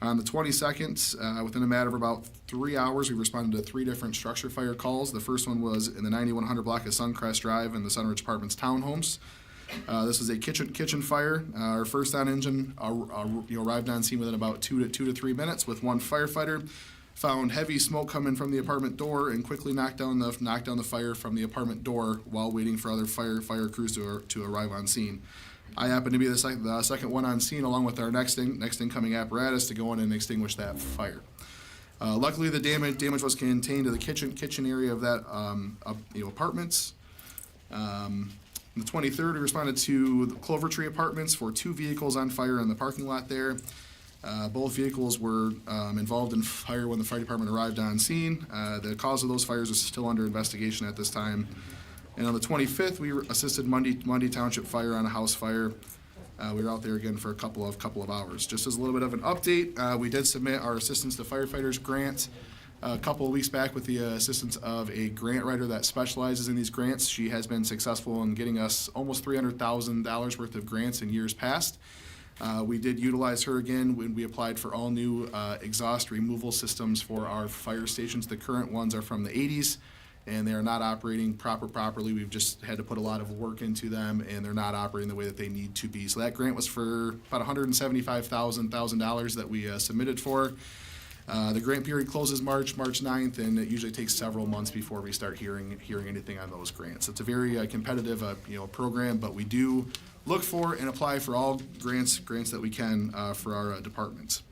On the 22nd, within a matter of about 3 hours, we responded to 3 different structure fire calls. The first one was in the 9100 block of Suncrest Drive in the Sunridge Apartments townhomes. This is a kitchen fire. Our first on engine arrived on scene within about 2 to 3 minutes with 1 firefighter. Found heavy smoke coming from the apartment door and quickly knocked down the fire from the apartment door while waiting for other fire crews to arrive on scene. I happened to be the second one on scene, along with our next incoming apparatus, to go in and extinguish that fire. Luckily, the damage was contained to the kitchen area of that apartments. On the 23rd, we responded to the Clover Tree Apartments for 2 vehicles on fire in the parking lot there. Both vehicles were involved in fire when the fire department arrived on scene. The cause of those fires is still under investigation at this time. And on the 25th, we assisted Mundy Township Fire on a house fire. We were out there again for a couple of hours. Just as a little bit of an update, we did submit our Assistance to Firefighters grant a couple of weeks back with the assistance of a grant writer that specializes in these grants. She has been successful in getting us almost $300,000 worth of grants in years past. We did utilize her again when we applied for all new exhaust removal systems for our fire stations. The current ones are from the 80s, and they are not operating properly. We've just had to put a lot of work into them, and they're not operating the way that they need to be. So that grant was for about $175,000 that we submitted for. The grant period closes March 9th, and it usually takes several months before we start hearing anything on those grants. It's a very competitive program, but we do look for and apply for all grants that we can for our departments.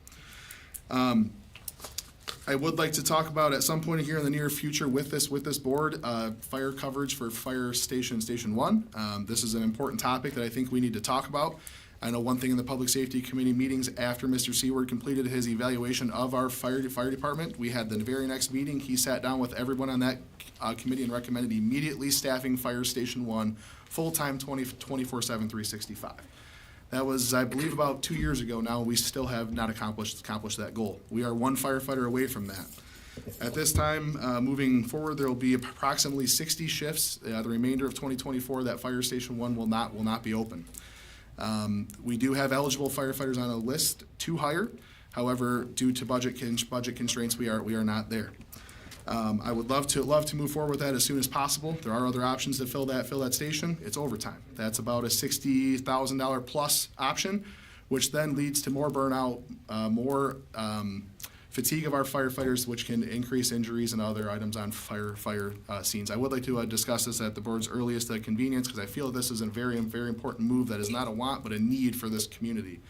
I would like to talk about at some point here in the near future with this board, fire coverage for Fire Station 1. This is an important topic that I think we need to talk about. I know one thing in the Public Safety Committee meetings after Mr. Seward completed his evaluation of our fire department, we had the very next meeting, he sat down with everyone on that committee and recommended immediately staffing Fire Station 1 full-time 24/7, 365. That was, I believe, about 2 years ago now. We still have not accomplished that goal. We are one firefighter away from that. At this time, moving forward, there will be approximately 60 shifts. The remainder of 2024, that Fire Station 1 will not be open. We do have eligible firefighters on a list to hire. However, due to budget constraints, we are not there. I would love to move forward with that as soon as possible. There are other options to fill that station. It's overtime. That's about a $60,000 plus option, which then leads to more burnout, more fatigue of our firefighters, which can increase injuries and other items on fire scenes. I would like to discuss this at the board's earliest convenience, because I feel this is a very, very important move that is not a want but a need for this community.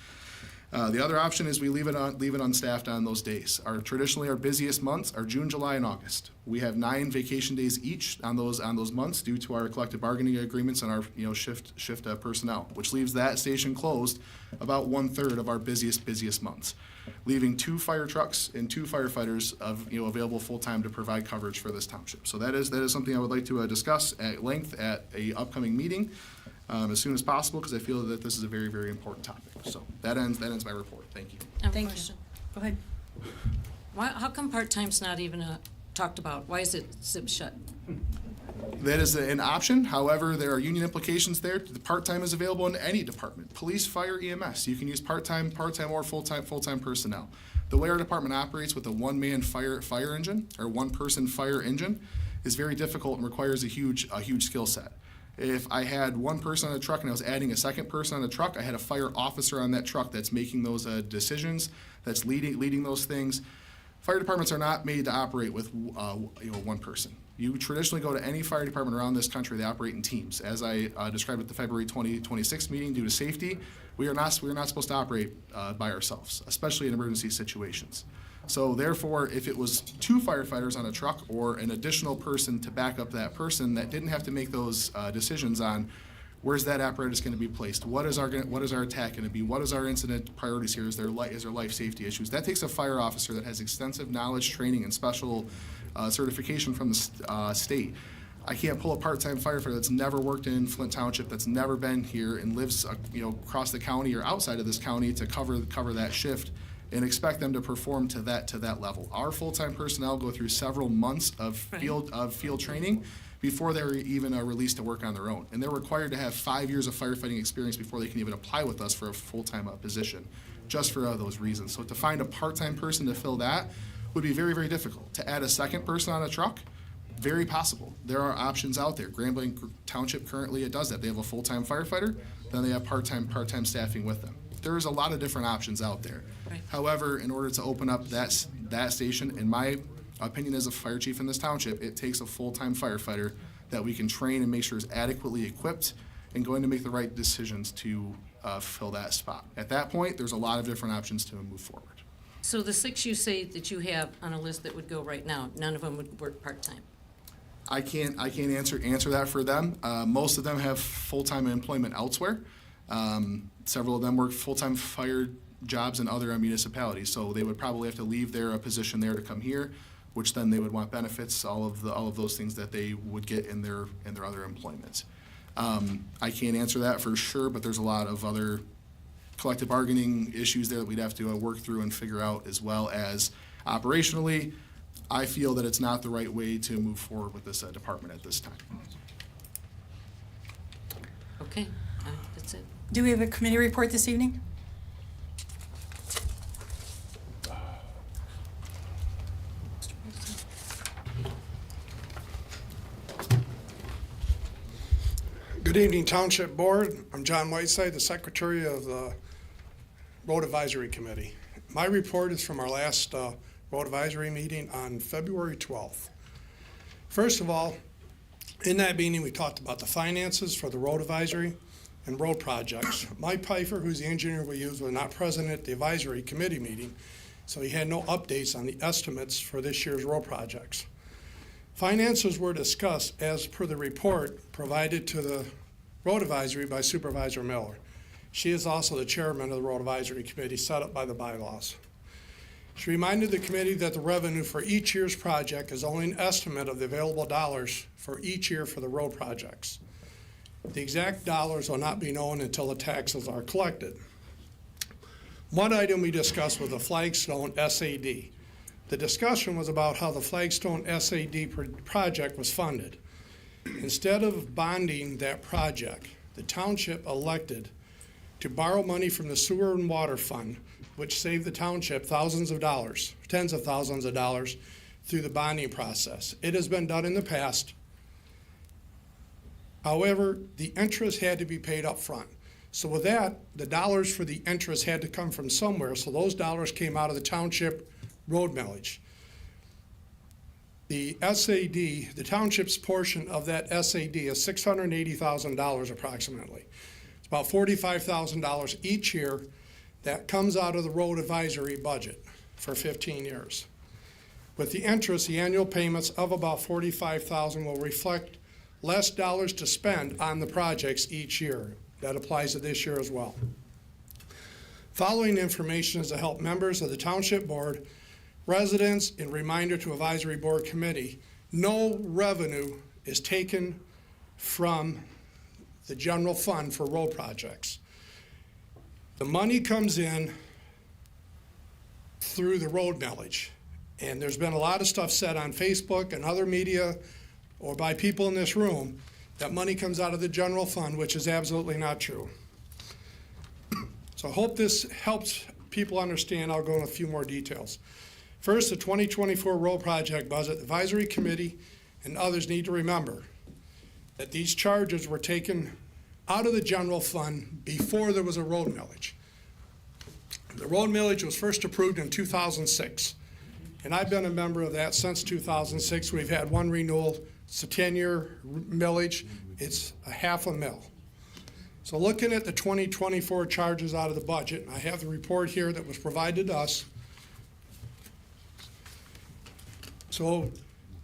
The other option is we leave it unstaffed on those days. Traditionally, our busiest months are June, July, and August. We have 9 vacation days each on those months due to our collective bargaining agreements and our shift personnel, which leaves that station closed about 1/3 of our busiest months, leaving 2 fire trucks and 2 firefighters available full time to provide coverage for this township. So that is something I would like to discuss at length at a upcoming meeting. As soon as possible, because I feel that this is a very, very important topic. So that ends my report. Thank you. I have a Thank you. question. Go ahead. How come part-time's not even talked about? Why is it zip shut? That is an option. However, there are union implications there. The part-time is available in any department. Police, fire, EMS. You can use part-time or full-time personnel. The way our department operates with a one-man fire engine or one-person fire engine is very difficult and requires a huge skill set. If I had one person on a truck and I was adding a second person on a truck, I had a fire officer on that truck that's making those decisions, that's leading those things. Fire departments are not made to operate with one person. You traditionally go to any fire department around this country, they operate in teams. As I described at the February 2026 meeting, due to safety, we are not supposed to operate by ourselves, especially in emergency situations. So therefore, if it was 2 firefighters on a truck or an additional person to back up that person that didn't have to make those decisions on where's that apparatus going to be placed, what is our attack going to be, what is our incident priorities here, is there life safety issues, that takes a fire officer that has extensive knowledge, training, and special certification from the state. I can't pull a part-time firefighter that's never worked in Flint Township, that's never been here, and lives across the county or outside of this county to cover that shift, and expect them to perform to that level. Our full-time personnel go through several months of field training before they're even released to work on their own. And they're required to have 5 years of firefighting experience before they can even apply with us for a full-time position, just for those reasons. So to find a part-time person to fill that would be very, very difficult. To add a second person on a truck, very possible. There are options out there. Grambling Township currently does that. They have a full-time firefighter, then they have part-time staffing with them. There's a lot of different options out there. Right. However, in order to open up that station, in my opinion as a fire chief in this township, it takes a full-time firefighter that we can train and make sure is adequately equipped and going to make the right decisions to fill that spot. At that point, there's a lot of different options to move forward. So the 6 you say that you have on a list that would go right now, none of them would work part-time? I can't answer that for them. Most of them have full-time employment elsewhere. Several of them work full-time fire jobs in other municipalities, so they would probably have to leave their position there to come here, which then they would want benefits, all of those things that they would get in their other employments. I can't answer that for sure, but there's a lot of other collective bargaining issues there that we'd have to work through and figure out, as well as operationally. I feel that it's not the right way to move forward with this department at this time. Okay, that's it. Do we have a committee report this evening? Good evening, Township Board. I'm John Whiteside, the Secretary of the Road Advisory Committee. My report is from our last Road Advisory meeting on February 12th. First of all, in that meeting, we talked about the finances for the road advisory and road projects. Mike Pfeiffer, who's the engineer we use, was not present at the advisory committee meeting, so he had no updates on the estimates for this year's road projects. Finances were discussed as per the report provided to the road advisory by Supervisor Miller. She is also the chairman of the road advisory committee set up by the bylaws. She reminded the committee that the revenue for each year's project is only an estimate of the available dollars for each year for the road projects. The exact dollars will not be known until the taxes are collected. One item we discussed was the Flagstone SAD. The discussion was about how the Flagstone SAD project was funded. Instead of bonding that project, the township elected to borrow money from the Sewer and Water Fund, which saved the township thousands of dollars, tens of thousands of dollars, through the bonding process. It has been done in the past. However, the interest had to be paid up front. So with that, the dollars for the interest had to come from somewhere, so those dollars came out of the township road millage. The SAD, the township's portion of that SAD is $680,000 approximately. It's about $45,000 each year that comes out of the road advisory budget for 15 years. With the interest, the annual payments of about $45,000 will reflect less dollars to spend on the projects each year. That applies to this year as well. Following information is to help members of the Township Board, residents, and reminder to Advisory Board Committee, no revenue is taken from the general fund for road projects. The money comes in through the road millage. And there's been a lot of stuff said on Facebook and other media or by people in this room that money comes out of the general fund, which is absolutely not true. So I hope this helps people understand. I'll go into a few more details. First, the 2024 road project budget. The advisory committee and others need to remember that these charges were taken out of the general fund before there was a road millage. The road millage was first approved in 2006, and I've been a member of that since 2006. We've had one renewal. It's a 10-year millage. It's a half a mil. So looking at the 2024 charges out of the budget, I have the report here that was provided to us. So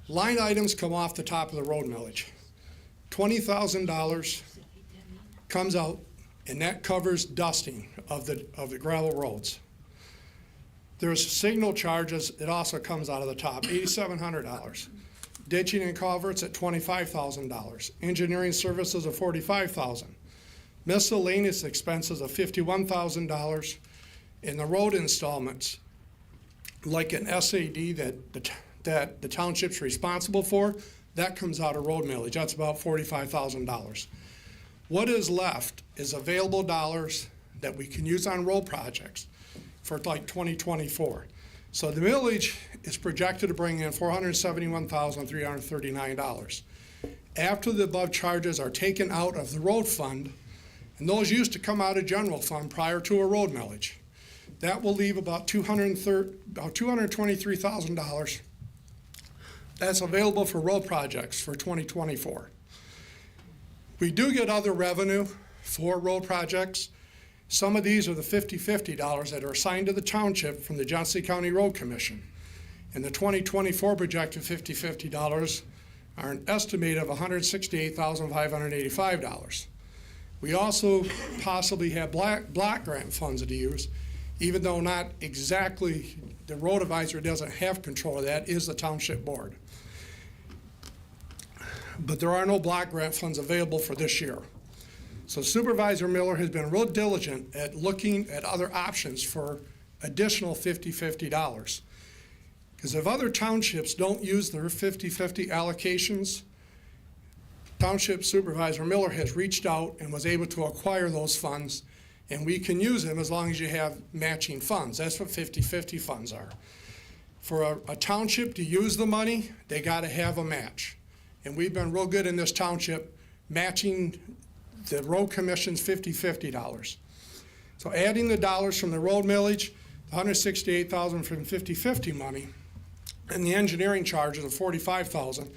line items come off the top of the road millage. $20,000 comes out, and that covers dusting of the gravel roads. There's signal charges. It also comes out of the top, $8,700. Ditching and culverts at $25,000. Engineering services of $45,000. Miscellaneous expenses of $51,000. And the road installments, like an SAD that the township's responsible for, that comes out of road millage. That's about $45,000. What is left is available dollars that we can use on road projects for like 2024. So the millage is projected to bring in $471,339. After the above charges are taken out of the road fund, and those used to come out of general fund prior to a road millage, that will leave about $223,000 that's available for road projects for 2024. We do get other revenue for road projects. Some of these are the 50/50 dollars that are assigned to the township from the Johnson County Road Commission. And the 2024 projected 50/50 dollars are an estimate of $168,585. We also possibly have block grant funds to use, even though not exactly, the road advisor doesn't have control of that, is the township board. But there are no block grant funds available for this year. So Supervisor Miller has been real diligent at looking at other options for additional 50/50 dollars. Because if other townships don't use their 50/50 allocations, Township Supervisor Miller has reached out and was able to acquire those funds, and we can use them as long as you have matching funds. That's what 50/50 funds are. For a township to use the money, they got to have a match. And we've been real good in this township matching the road commission's $50. So adding the dollars from the road millage, the $168,000 from 50/50 money, and the engineering charges of $45,000,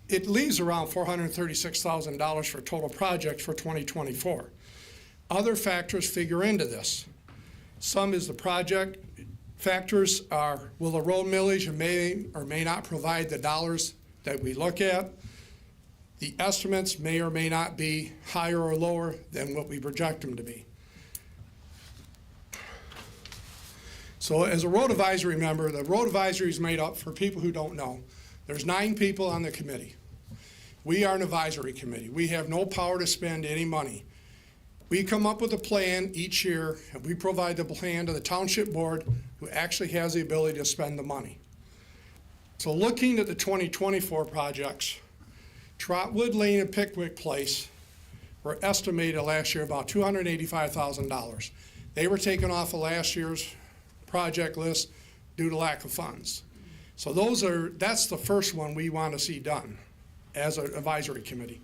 it leaves around $436,000 for total projects for 2024. Other factors figure into this. Some is the project. Factors are, will the road millage may or may not provide the dollars that we look at? The estimates may or may not be higher or lower than what we project them to be. So as a road advisory member, the road advisory is made up, for people who don't know, there's 9 people on the committee. We are an advisory committee. We have no power to spend any money. We come up with a plan each year, and we provide the plan to the township board, who actually has the ability to spend the money. So looking at the 2024 projects, Trotwood Lane and Pickwick Place were estimated last year about $285,000. They were taken off of last year's project list due to lack of funds. So that's the first one we want to see done as an advisory committee.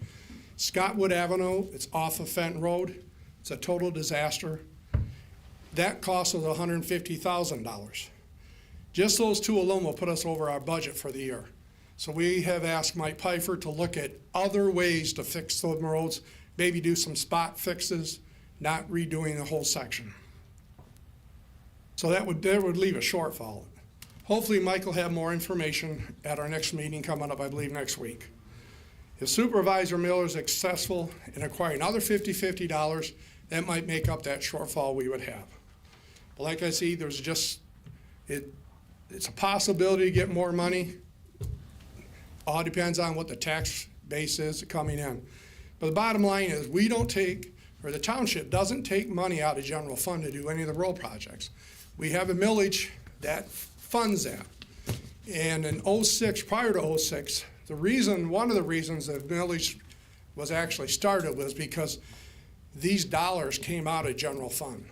Scottwood Avenue, it's off of Fenton Road. It's a total disaster. That cost us $150,000. Just those two alone will put us over our budget for the year. So we have asked Mike Pfeiffer to look at other ways to fix those roads, maybe do some spot fixes, not redoing the whole section. So that would leave a shortfall. Hopefully Mike will have more information at our next meeting coming up, I believe, next week. If Supervisor Miller is successful in acquiring another $50, that might make up that shortfall we would have. But like I see, there's just, it's a possibility to get more money. All depends on what the tax base is coming in. But the bottom line is we don't take, or the township doesn't take money out of general fund to do any of the road projects. We have a millage that funds that. And in '06, prior to '06, one of the reasons that millage was actually started was because these dollars came out of general fund,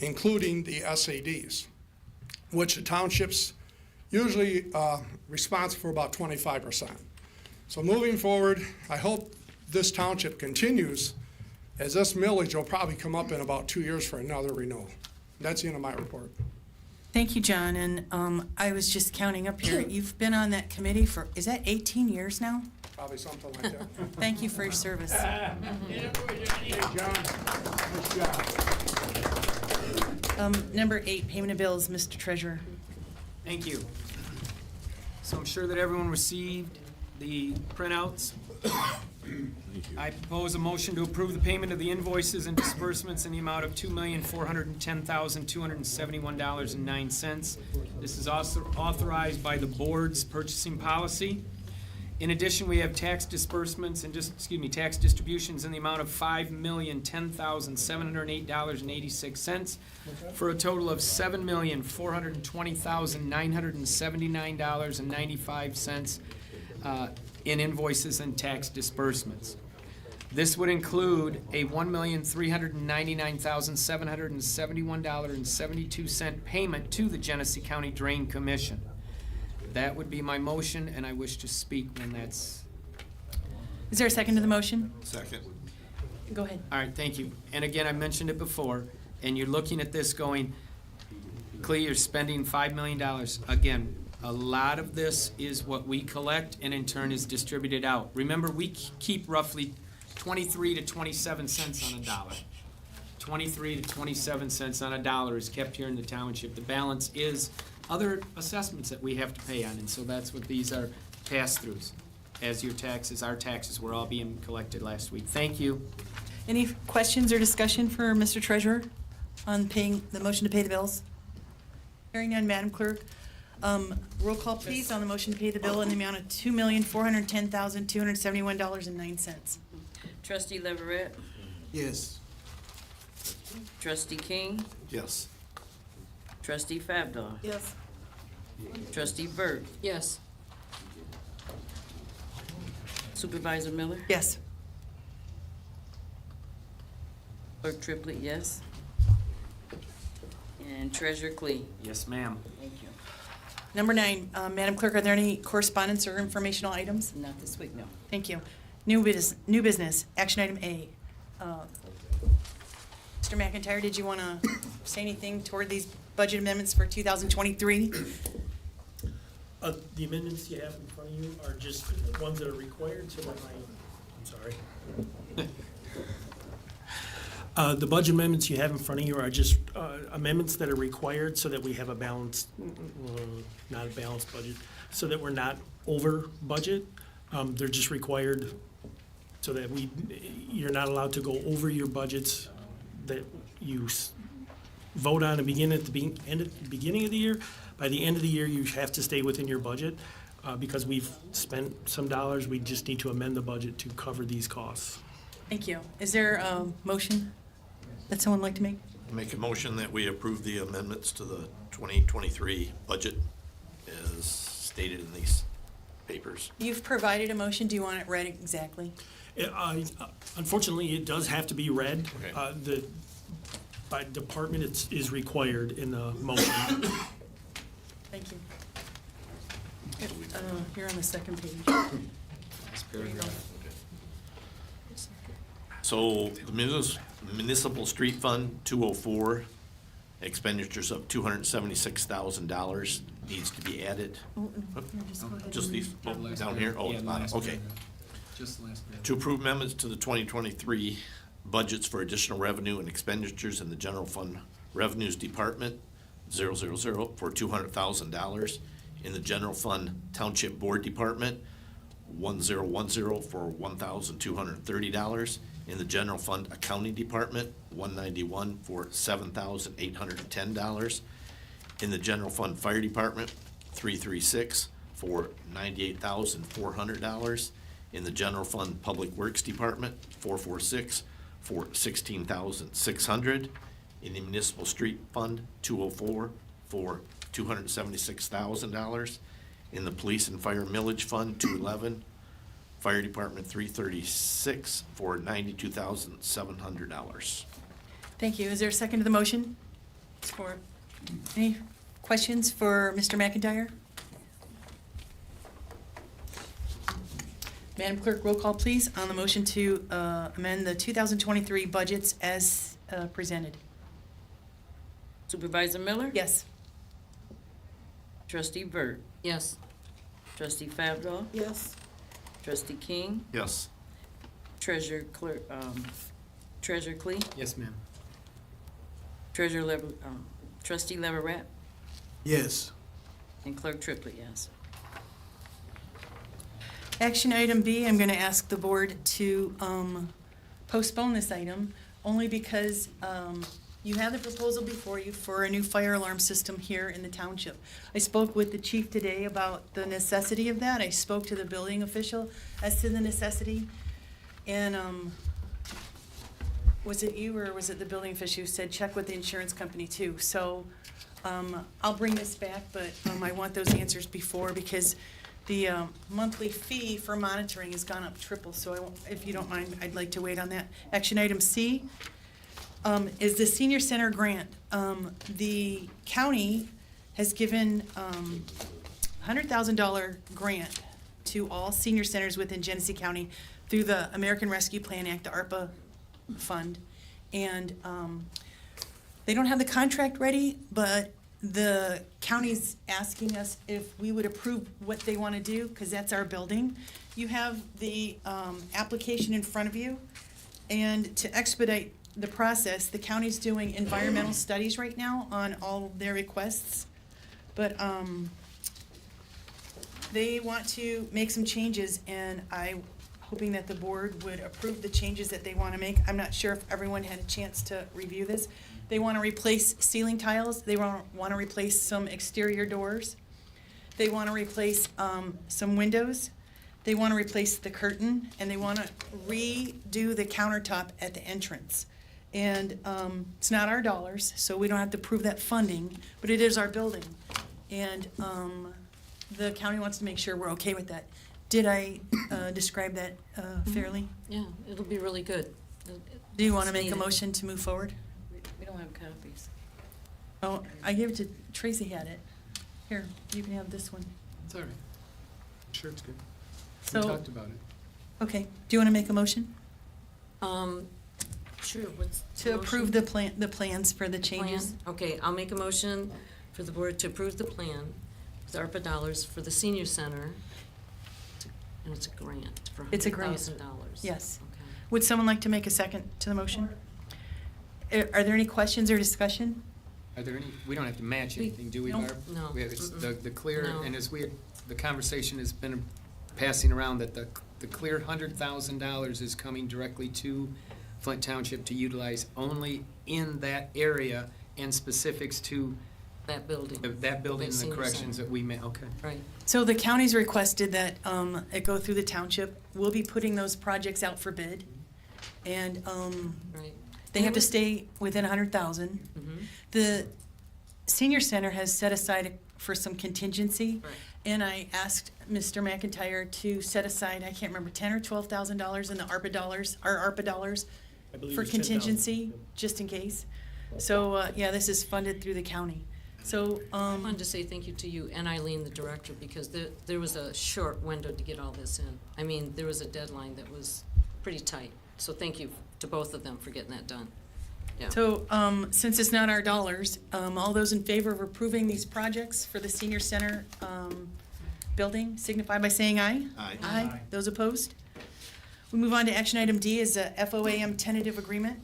including the SADs, which the township's usually responsible for about 25%. So moving forward, I hope this township continues, as this millage will probably come up in about 2 years for another renewal. That's the end of my report. Thank you, John, and I was just counting up here. You've been on that committee for, is that 18 years now? Probably something like that. Thank you for your service. Hey, John, nice job. Number 8, payment of bills, Mr. Treasurer. Thank you. So I'm sure that everyone received the printouts. I propose a motion to approve the payment of the invoices and disbursements in the amount of $2,410,271.09. This is also authorized by the board's purchasing policy. In addition, we have tax disbursements and tax distributions in the amount of $5,010,708.86 for a total of $7,420,979.95 in invoices and tax disbursements. This would include a $1,399,771.72 payment to the Genesee County Drain Commission. That would be my motion, and I wish to speak when that's... Is there a second to the motion? Second. Go ahead. All right, thank you. And again, I mentioned it before, and you're looking at this going, Clea, you're spending $5 million. Again, a lot of this is what we collect and in turn is distributed out. Remember, we keep roughly 23 to 27 cents on a dollar. 23 to 27 cents on a dollar is kept here in the township. The balance is other assessments that we have to pay on, and so that's what these are, pass-throughs. As your taxes, our taxes were all being collected last week. Thank you. Any questions or discussion for Mr. Treasurer on paying, the motion to pay the bills? Hearing none, Madam Clerk. Roll call, please, on the motion to pay the bill in the amount of $2,410,271.09. Trustee Leverett, Yes. Trustee King, Yes. Trustee Fabdon, Yes. Trustee Burt, Yes. Supervisor Miller, Yes. Clerk Triplett, yes. And Treasurer Clee. Yes, ma'am. Thank you. Number 9, Madam Clerk, are there any correspondence or informational items? Not this week, no. Thank you. New business, action item A. Mr. McIntyre, did you want to say anything toward these budget amendments for 2023? The amendments you have in front of you are just ones that are required, so that I'm sorry. The budget amendments you have in front of you are just amendments that are required so that we have a balanced, not a balanced budget, so that we're not over budget. They're just required so that you're not allowed to go over your budgets that you vote on and begin at the beginning of the year. By the end of the year, you have to stay within your budget. Because we've spent some dollars, we just need to amend the budget to cover these costs. Thank you. Is there a motion that someone would like to make? Make a motion that we approve the amendments to the 2023 budget as stated in these papers. You've provided a motion. Do you want it read exactly? Unfortunately, it does have to be read. Okay. By department, it is required in the motion. Thank you. Here on the second page. There you go. So the municipal street fund, 204, expenditures of $276,000 needs to be added. Just these, down here? Oh, okay. To approve amendments to the 2023 budgets for additional revenue and expenditures in the general fund revenues department, 000, for $200,000. In the general fund township board department, 1010 for $1,230. In the general fund accounting department, 191 for $7,810. In the general fund fire department, 336 for $98,400. In the general fund public works department, 446 for $16,600. In the municipal street fund, 204 for $276,000. In the police and fire millage fund, 211, fire department 336 for $92,700. Thank you. Is there a second to the motion? For any questions for Mr. McIntyre? Madam Clerk, roll call, please, on the motion to amend the 2023 budgets as presented. Supervisor Miller? Yes. Trustee Burt? Yes. Trustee Favdor? Yes. Trustee King? Yes. Treasurer Clerk, Treasurer Clee? Yes, ma'am. Trustee Leverett? Yes. And Clerk Triplett, yes. Action item B, I'm going to ask the board to postpone this item, only because you have the proposal before you for a new fire alarm system here in the township. I spoke with the chief today about the necessity of that. I spoke to the building official as to the necessity. And was it you or was it the building official who said check with the insurance company too? So I'll bring this back, but I want those answers before, because the monthly fee for monitoring has gone up triple. So if you don't mind, I'd like to wait on that. Action item C is the senior center grant. The county has given $100,000 grant to all senior centers within Genesee County through the American Rescue Plan Act, the ARPA fund. And they don't have the contract ready, but the county's asking us if we would approve what they want to do, because that's our building. You have the application in front of you, and to expedite the process, the county's doing environmental studies right now on all of their requests. But they want to make some changes, and I'm hoping that the board would approve the changes that they want to make. I'm not sure if everyone had a chance to review this. They want to replace ceiling tiles. They want to replace some exterior doors. They want to replace some windows. They want to replace the curtain, and they want to redo the countertop at the entrance. And it's not our dollars, so we don't have to prove that funding, but it is our building. And the county wants to make sure we're okay with that. Did I describe that fairly? Yeah, it'll be really good. Do you want to make a motion to move forward? We don't have copies. Oh, I gave it to, Tracy had it. Here, you can have this one. It's all right. Sure, it's good. We So, talked about it. okay, do you want to make a motion? Sure, what's To approve the plans for the changes. plan? Okay, I'll make a motion for the board to approve the plan with ARPA dollars for the senior center. And it's a grant for It's a grant. $100,000. Yes. Okay. Would someone like to make a second to the motion? Are there any questions or discussion? Are there any, we don't have to match anything, do we, No. Barb? No. We have, it's the clear, No. and as the conversation has been passing around that the clear $100,000 is coming directly to Flint Township to utilize only in that area and specifics to That building. that building and the senior corrections center. that we made, okay. Right. So the county's requested that it go through the township. We'll be putting those projects out for bid. And Right. they have to stay within 100,000. Mhm. The senior center has set aside for some contingency. Right. And I asked Mr. McIntyre to set aside, I can't remember, $10,000 or $12,000 in the ARPA dollars, I believe for it's 10,000. contingency, just in case. So, yeah, this is funded through the county. So, I wanted to say thank you to you and Eileen, the director, because there was a short window to get all this in. I mean, there was a deadline that was pretty tight. So thank you to both of them for getting that done. Yeah. So, since it's not our dollars, all those in favor of approving these projects for the senior center building signify by saying aye. Aye. Aye. Those opposed? We move on to action item D, is a FOAM tentative agreement.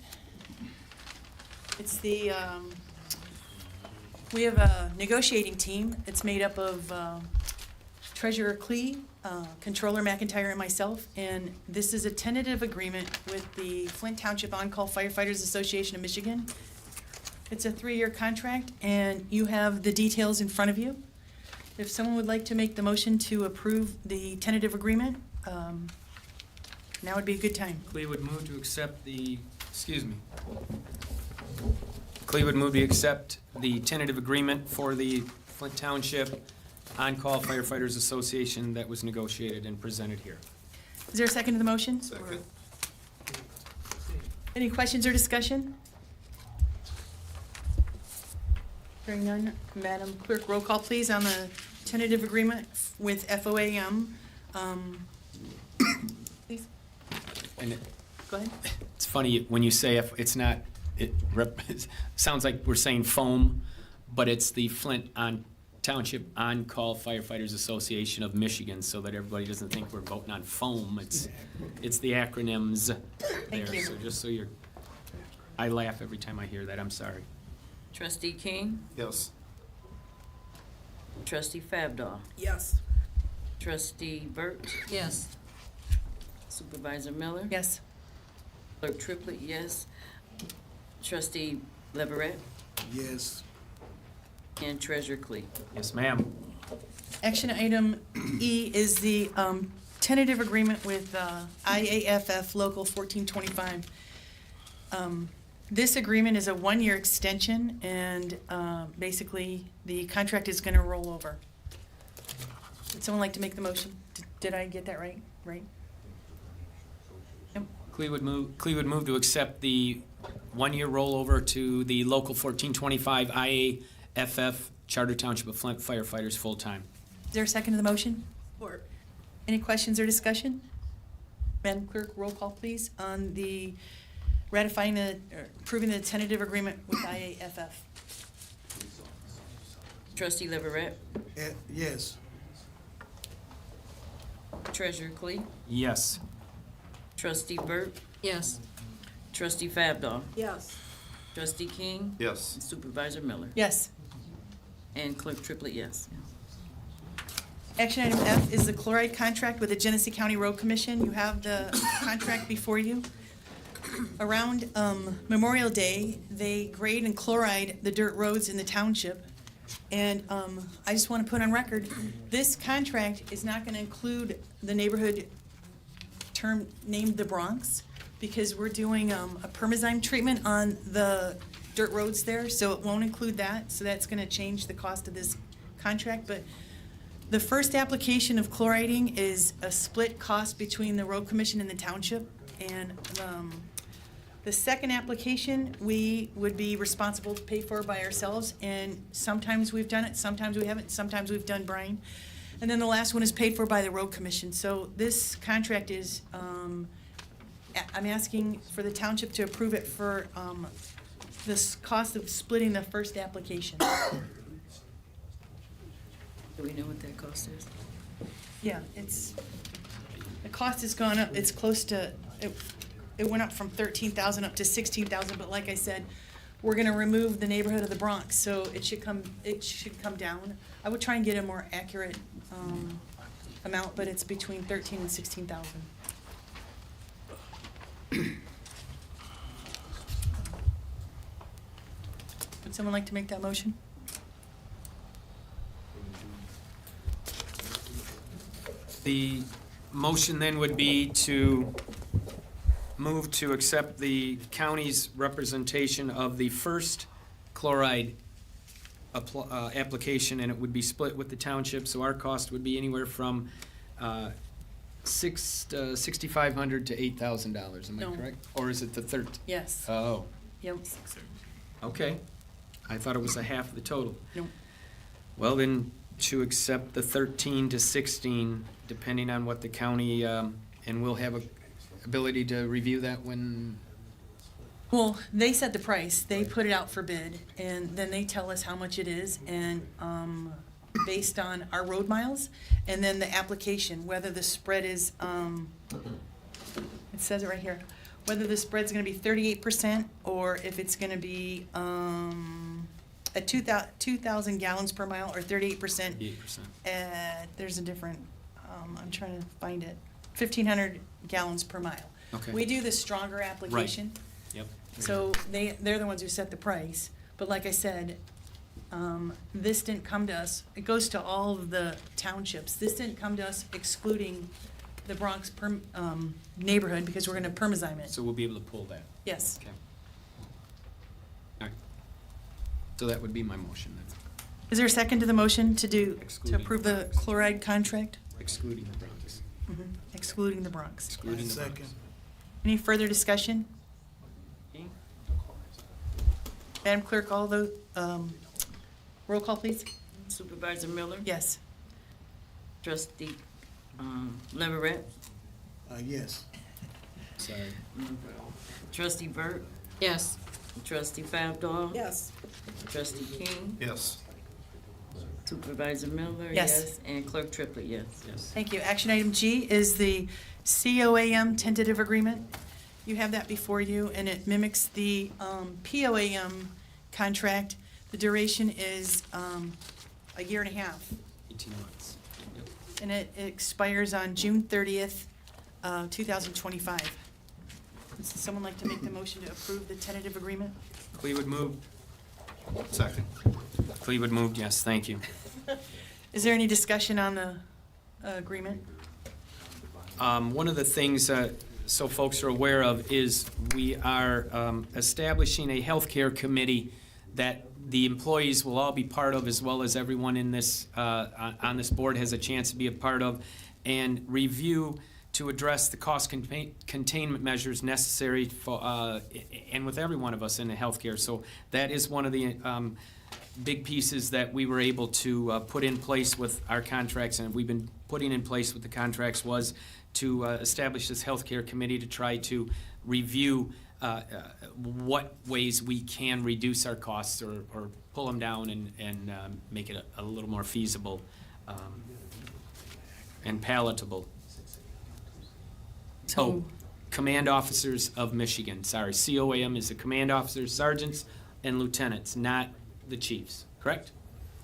It's the, we have a negotiating team. It's made up of Treasurer Klee, Controller McIntyre, and myself. And this is a tentative agreement with the Flint Township On-Call Firefighters Association of Michigan. It's a 3-year contract, and you have the details in front of you. If someone would like to make the motion to approve the tentative agreement, now would be a good time. Clea would move to accept the, excuse me. Clea would move to accept the tentative agreement for the Flint Township On-Call Firefighters Association that was negotiated and presented here. Is there a second to the motion? Second. Any questions or discussion? Hearing none, Madam Clerk, roll call please on the tentative agreement with FOAM. Please, And go ahead. it's funny, when you say if it's not, it sounds like we're saying foam, but it's the Flint Township On-Call Firefighters Association of Michigan, so that everybody doesn't think we're voting on foam. It's the acronyms there. you. So just so you're, I laugh every time I hear that, I'm sorry. Trustee King, Yes. trustee Fabdahl, Yes. trustee Burt, Yes. supervisor Miller, Yes. clerk Triplett, yes, trustee Leverett, Yes. and treasurer Klee. Yes, ma'am. Action item E is the tentative agreement with IAFF Local 1425. This agreement is a 1-year extension, and basically, the contract is going to roll over. Would someone like to make the motion? Did I get that right? Right? Clea would move to accept the 1-year rollover to the local 1425 IAFF Charter Township of Flint firefighters full-time. Is there a second to the motion? Support. Any questions or discussion? Madam Clerk, roll call, please, on the ratifying or approving the tentative agreement with IAFF. Trustee Leverett, Yes. treasurer Klee, Yes. trustee Burt, Yes. trustee Fabdahl, Yes. trustee King, Yes. and supervisor Miller, Yes. and clerk Triplett, yes. Action item F is the chloride contract with the Genesee County Road Commission. You have the contract before you. Around Memorial Day, they grade and chloride the dirt roads in the township. And I just want to put on record, this contract is not going to include the neighborhood term named the Bronx, because we're doing a permazyme treatment on the dirt roads there, so it won't include that. So that's going to change the cost of this contract. But the first application of chloriding is a split cost between the road commission and the township. And the second application, we would be responsible to pay for by ourselves. And sometimes we've done it, sometimes we haven't, sometimes we've done brine. And then the last one is paid for by the road commission. So this contract is I'm asking for the township to approve it for, this cost of splitting the first application. Do we know what that cost is? Yeah, the cost has gone up, it's close to, it went up from 13,000 up to 16,000, but like I said, we're gonna remove the neighborhood of the Bronx, so it should come down. I would try and get a more accurate, amount, but it's between 13 and 16,000. Would someone like to make that motion? The motion then would be to move to accept the county's representation of the first chloride application, and it would be split with the township, so our cost would be anywhere from $6,500 to $8,000, am I No. correct? Or is it the 13? Yes. Oh, Yep. okay. I thought it was a half of the total. No. Well, then, to accept the 13 to 16, depending on what the county, and we'll have a ability to review that when, Well, they set the price, they put it out for bid, and then they tell us how much it is, and, based on our road miles, and then the application, whether the spread is, it says it right here, whether the spread's gonna be 38%, or if it's gonna be, at 2,000 gallons per mile, or 38%. 8%. There's a different, I'm trying to find it, 1,500 gallons per mile. Okay. We do the stronger application. Yep. So they're the ones who set the price, but like I said, this didn't come to us, it goes to all of the townships. This didn't come to us excluding the Bronx neighborhood, because we're gonna permazyme it. So we'll be able to pull that. Yes. Okay. All right. So that would be my motion, then, Is there a second to the motion to Excluding approve the chloride contract? excluding the Bronx. Excluding the Bronx. Excluding the Bronx. Second. Any further discussion? Madam Clerk, all the, roll call, please. Supervisor Miller? Yes. Trustee Leverett? Yes. Sorry. Trustee Burt? Yes. Trustee Favdor? Yes. Trustee King? Yes. Supervisor Miller? Yes. And Clerk Triplett, yes. Yes. Thank you. Action item G is the COAM tentative agreement. You have that before you, and it mimics the POAM contract. The duration is a year and a half, 18 months. Yep. and it expires on June 30th, 2025. Would someone like to make the motion to approve the tentative agreement? Cleveland moved. Second. Cleveland moved, yes, thank you. Is there any discussion on the agreement? One of the things, so folks are aware of, is we are establishing a healthcare committee that the employees will all be part of, as well as everyone in this, on this board has a chance to be a part of, and review to address the cost containment measures necessary for, and with every one of us in the healthcare. So that is one of the big pieces that we were able to put in place with our contracts, and we've been putting in place with the contracts, was to establish this healthcare committee to try to review what ways we can reduce our costs or pull them down and make it a little more feasible and palatable. Oh, Command Officers of Michigan, sorry, COAM is the Command Officers, Sergeants, and Lieutenants, not the Chiefs, correct?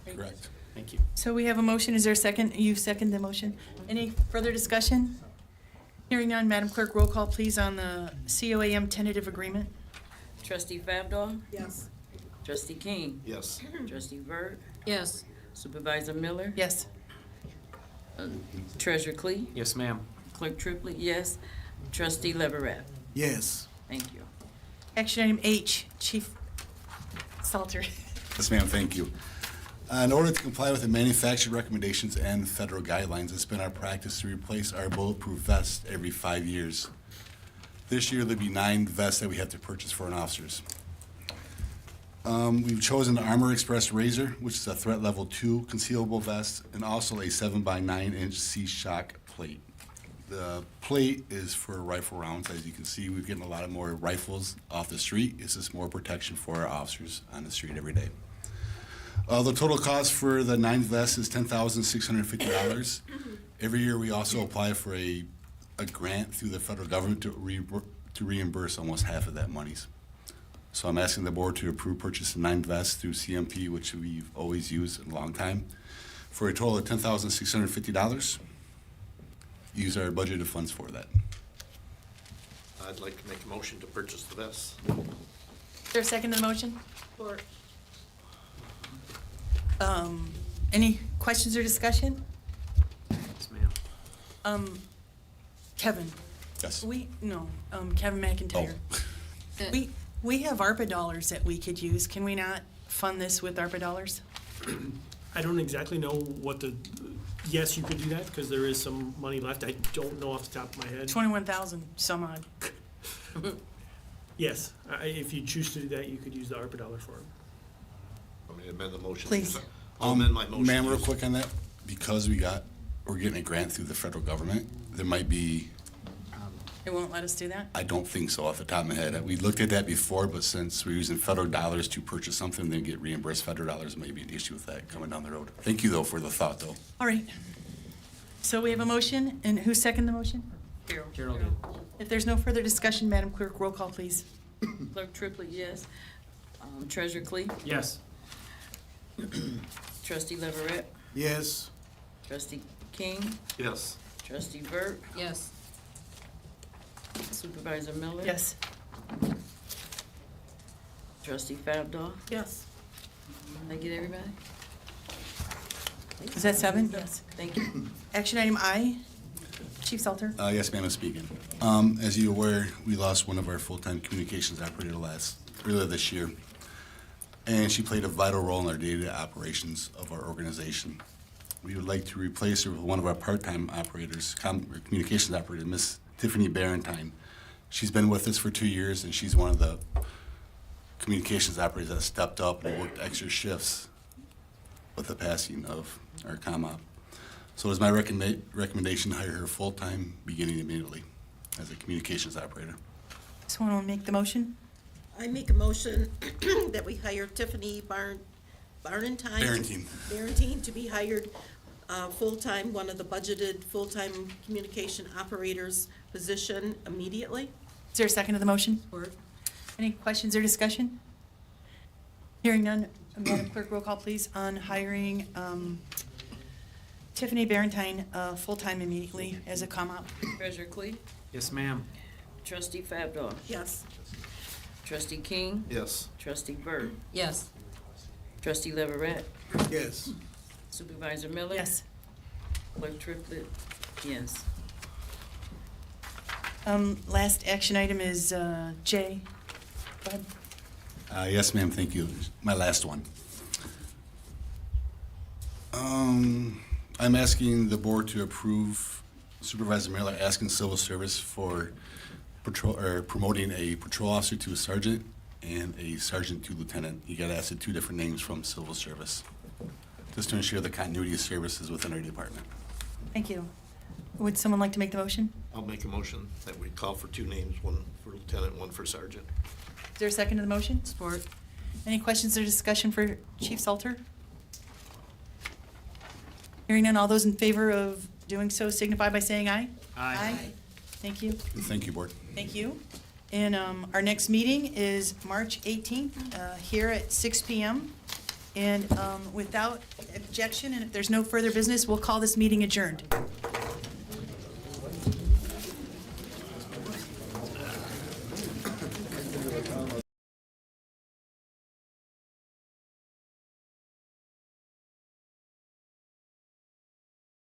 Correct. Thank you. So we have a motion. Is there a second? You second the motion. Any further discussion? Hearing none, Madam Clerk, roll call, please, on the COAM tentative agreement. Trustee Favdor? Yes. Trustee King? Yes. Trustee Burt? Yes. Supervisor Miller? Yes. Treasurer Clee? Yes, ma'am. Clerk Triplett, yes. Trustee Leverett? Yes. Thank you. Action item H, Chief Salter. Yes, ma'am, thank you. In order to comply with the manufacturer recommendations and federal guidelines, it's been our practice to replace our bulletproof vests every 5 years. This year, there'll be 9 vests that we have to purchase for our officers. We've chosen the Armor Express Razor, which is a threat level 2 concealable vest, and also a 7x9 inch C-Shock plate. The plate is for rifle rounds. As you can see, we're getting a lot of more rifles off the street. This is more protection for our officers on the street every day. The total cost for the 9 vests is $10,650. Every year, we also apply for a grant through the federal government to reimburse almost half of that monies. So I'm asking the board to approve purchase of 9 vests through CMP, which we've always used in a long time, for a total of $10,650. Use our budgeted funds for that. I'd like to make a motion to purchase the vests. Is there a second to the motion? Or Any questions or discussion? Yes, ma'am. Kevin, Yes. Kevin McIntyre. We have ARPA dollars that we could use. Can we not fund this with ARPA dollars? I don't exactly know yes, you could do that, because there is some money left. I don't know off the top of my head. 21,000 some odd. Yes, if you choose to do that, you could use the ARPA dollar for it. Want me to amend the motion? Please. I'll amend my motion. Ma'am, real quick on that, because we're getting a grant through the federal government, there might be, It won't let us do that? I don't think so off the top of my head. We looked at that before, but since we're using federal dollars to purchase something, then get reimbursed federal dollars, may be an issue with that coming down the road. Thank you, though, for the thought, though. All right. So we have a motion, and who seconded the motion? Carol did. If there's no further discussion, Madam Clerk, roll call, please. Clerk Triplett, yes. Treasurer Clee? Yes. Trustee Leverett? Yes. Trustee King? Yes. Trustee Burt? Yes. Supervisor Miller? Yes. Trustee Fabdo? yes. Did I get everybody? Is that 7? Yes. Thank you. Action item I, Chief Salter. Yes, ma'am, I'm speaking. As you're aware, we lost one of our full-time communications operator earlier this year. And she played a vital role in our day-to-day operations of our organization. We would like to replace her with one of our part-time operators, communications operator, Miss Tiffany Barentine. She's been with us for 2 years, and she's one of the communications operators that stepped up and worked extra shifts with the passing of our comm op. So it is my recommendation to hire her full-time, beginning immediately, as a communications operator. Someone want to make the motion? I make a motion that we hire Tiffany Barentine. Barentine to be hired full-time, one of the budgeted full-time communication operators position immediately. Is there a second to the motion? Support. Any questions or discussion? Hearing none, Madam Clerk, roll call, please, on hiring Tiffany Barentine full-time immediately as a comm op. Treasurer Clee? Yes, ma'am. Trustee Fabdo? Yes. Trustee King? Yes. Trustee Burt? Yes. Trustee Leverett? Yes. Supervisor Miller? Yes. Clerk Triplett? Yes. Last action item is J. Go ahead. Yes, ma'am, thank you. My last one. I'm asking the board to approve Supervisor Miller asking civil service for promoting a patrol officer to a sergeant and a sergeant to lieutenant. You got asked at 2 different names from civil service, just to ensure the continuity of services within our department. Thank you. Would someone like to make the motion? I'll make a motion that we call for 2 names, one for lieutenant, one for sergeant. Is there a second to the motion? Support. Any questions or discussion for Chief Salter? Hearing none, all those in favor of doing so signify by saying aye. Aye. Thank you. Thank you, board. Thank you. And our next meeting is March 18th here at 6 p.m. And without objection, and if there's no further business, we'll call this meeting adjourned.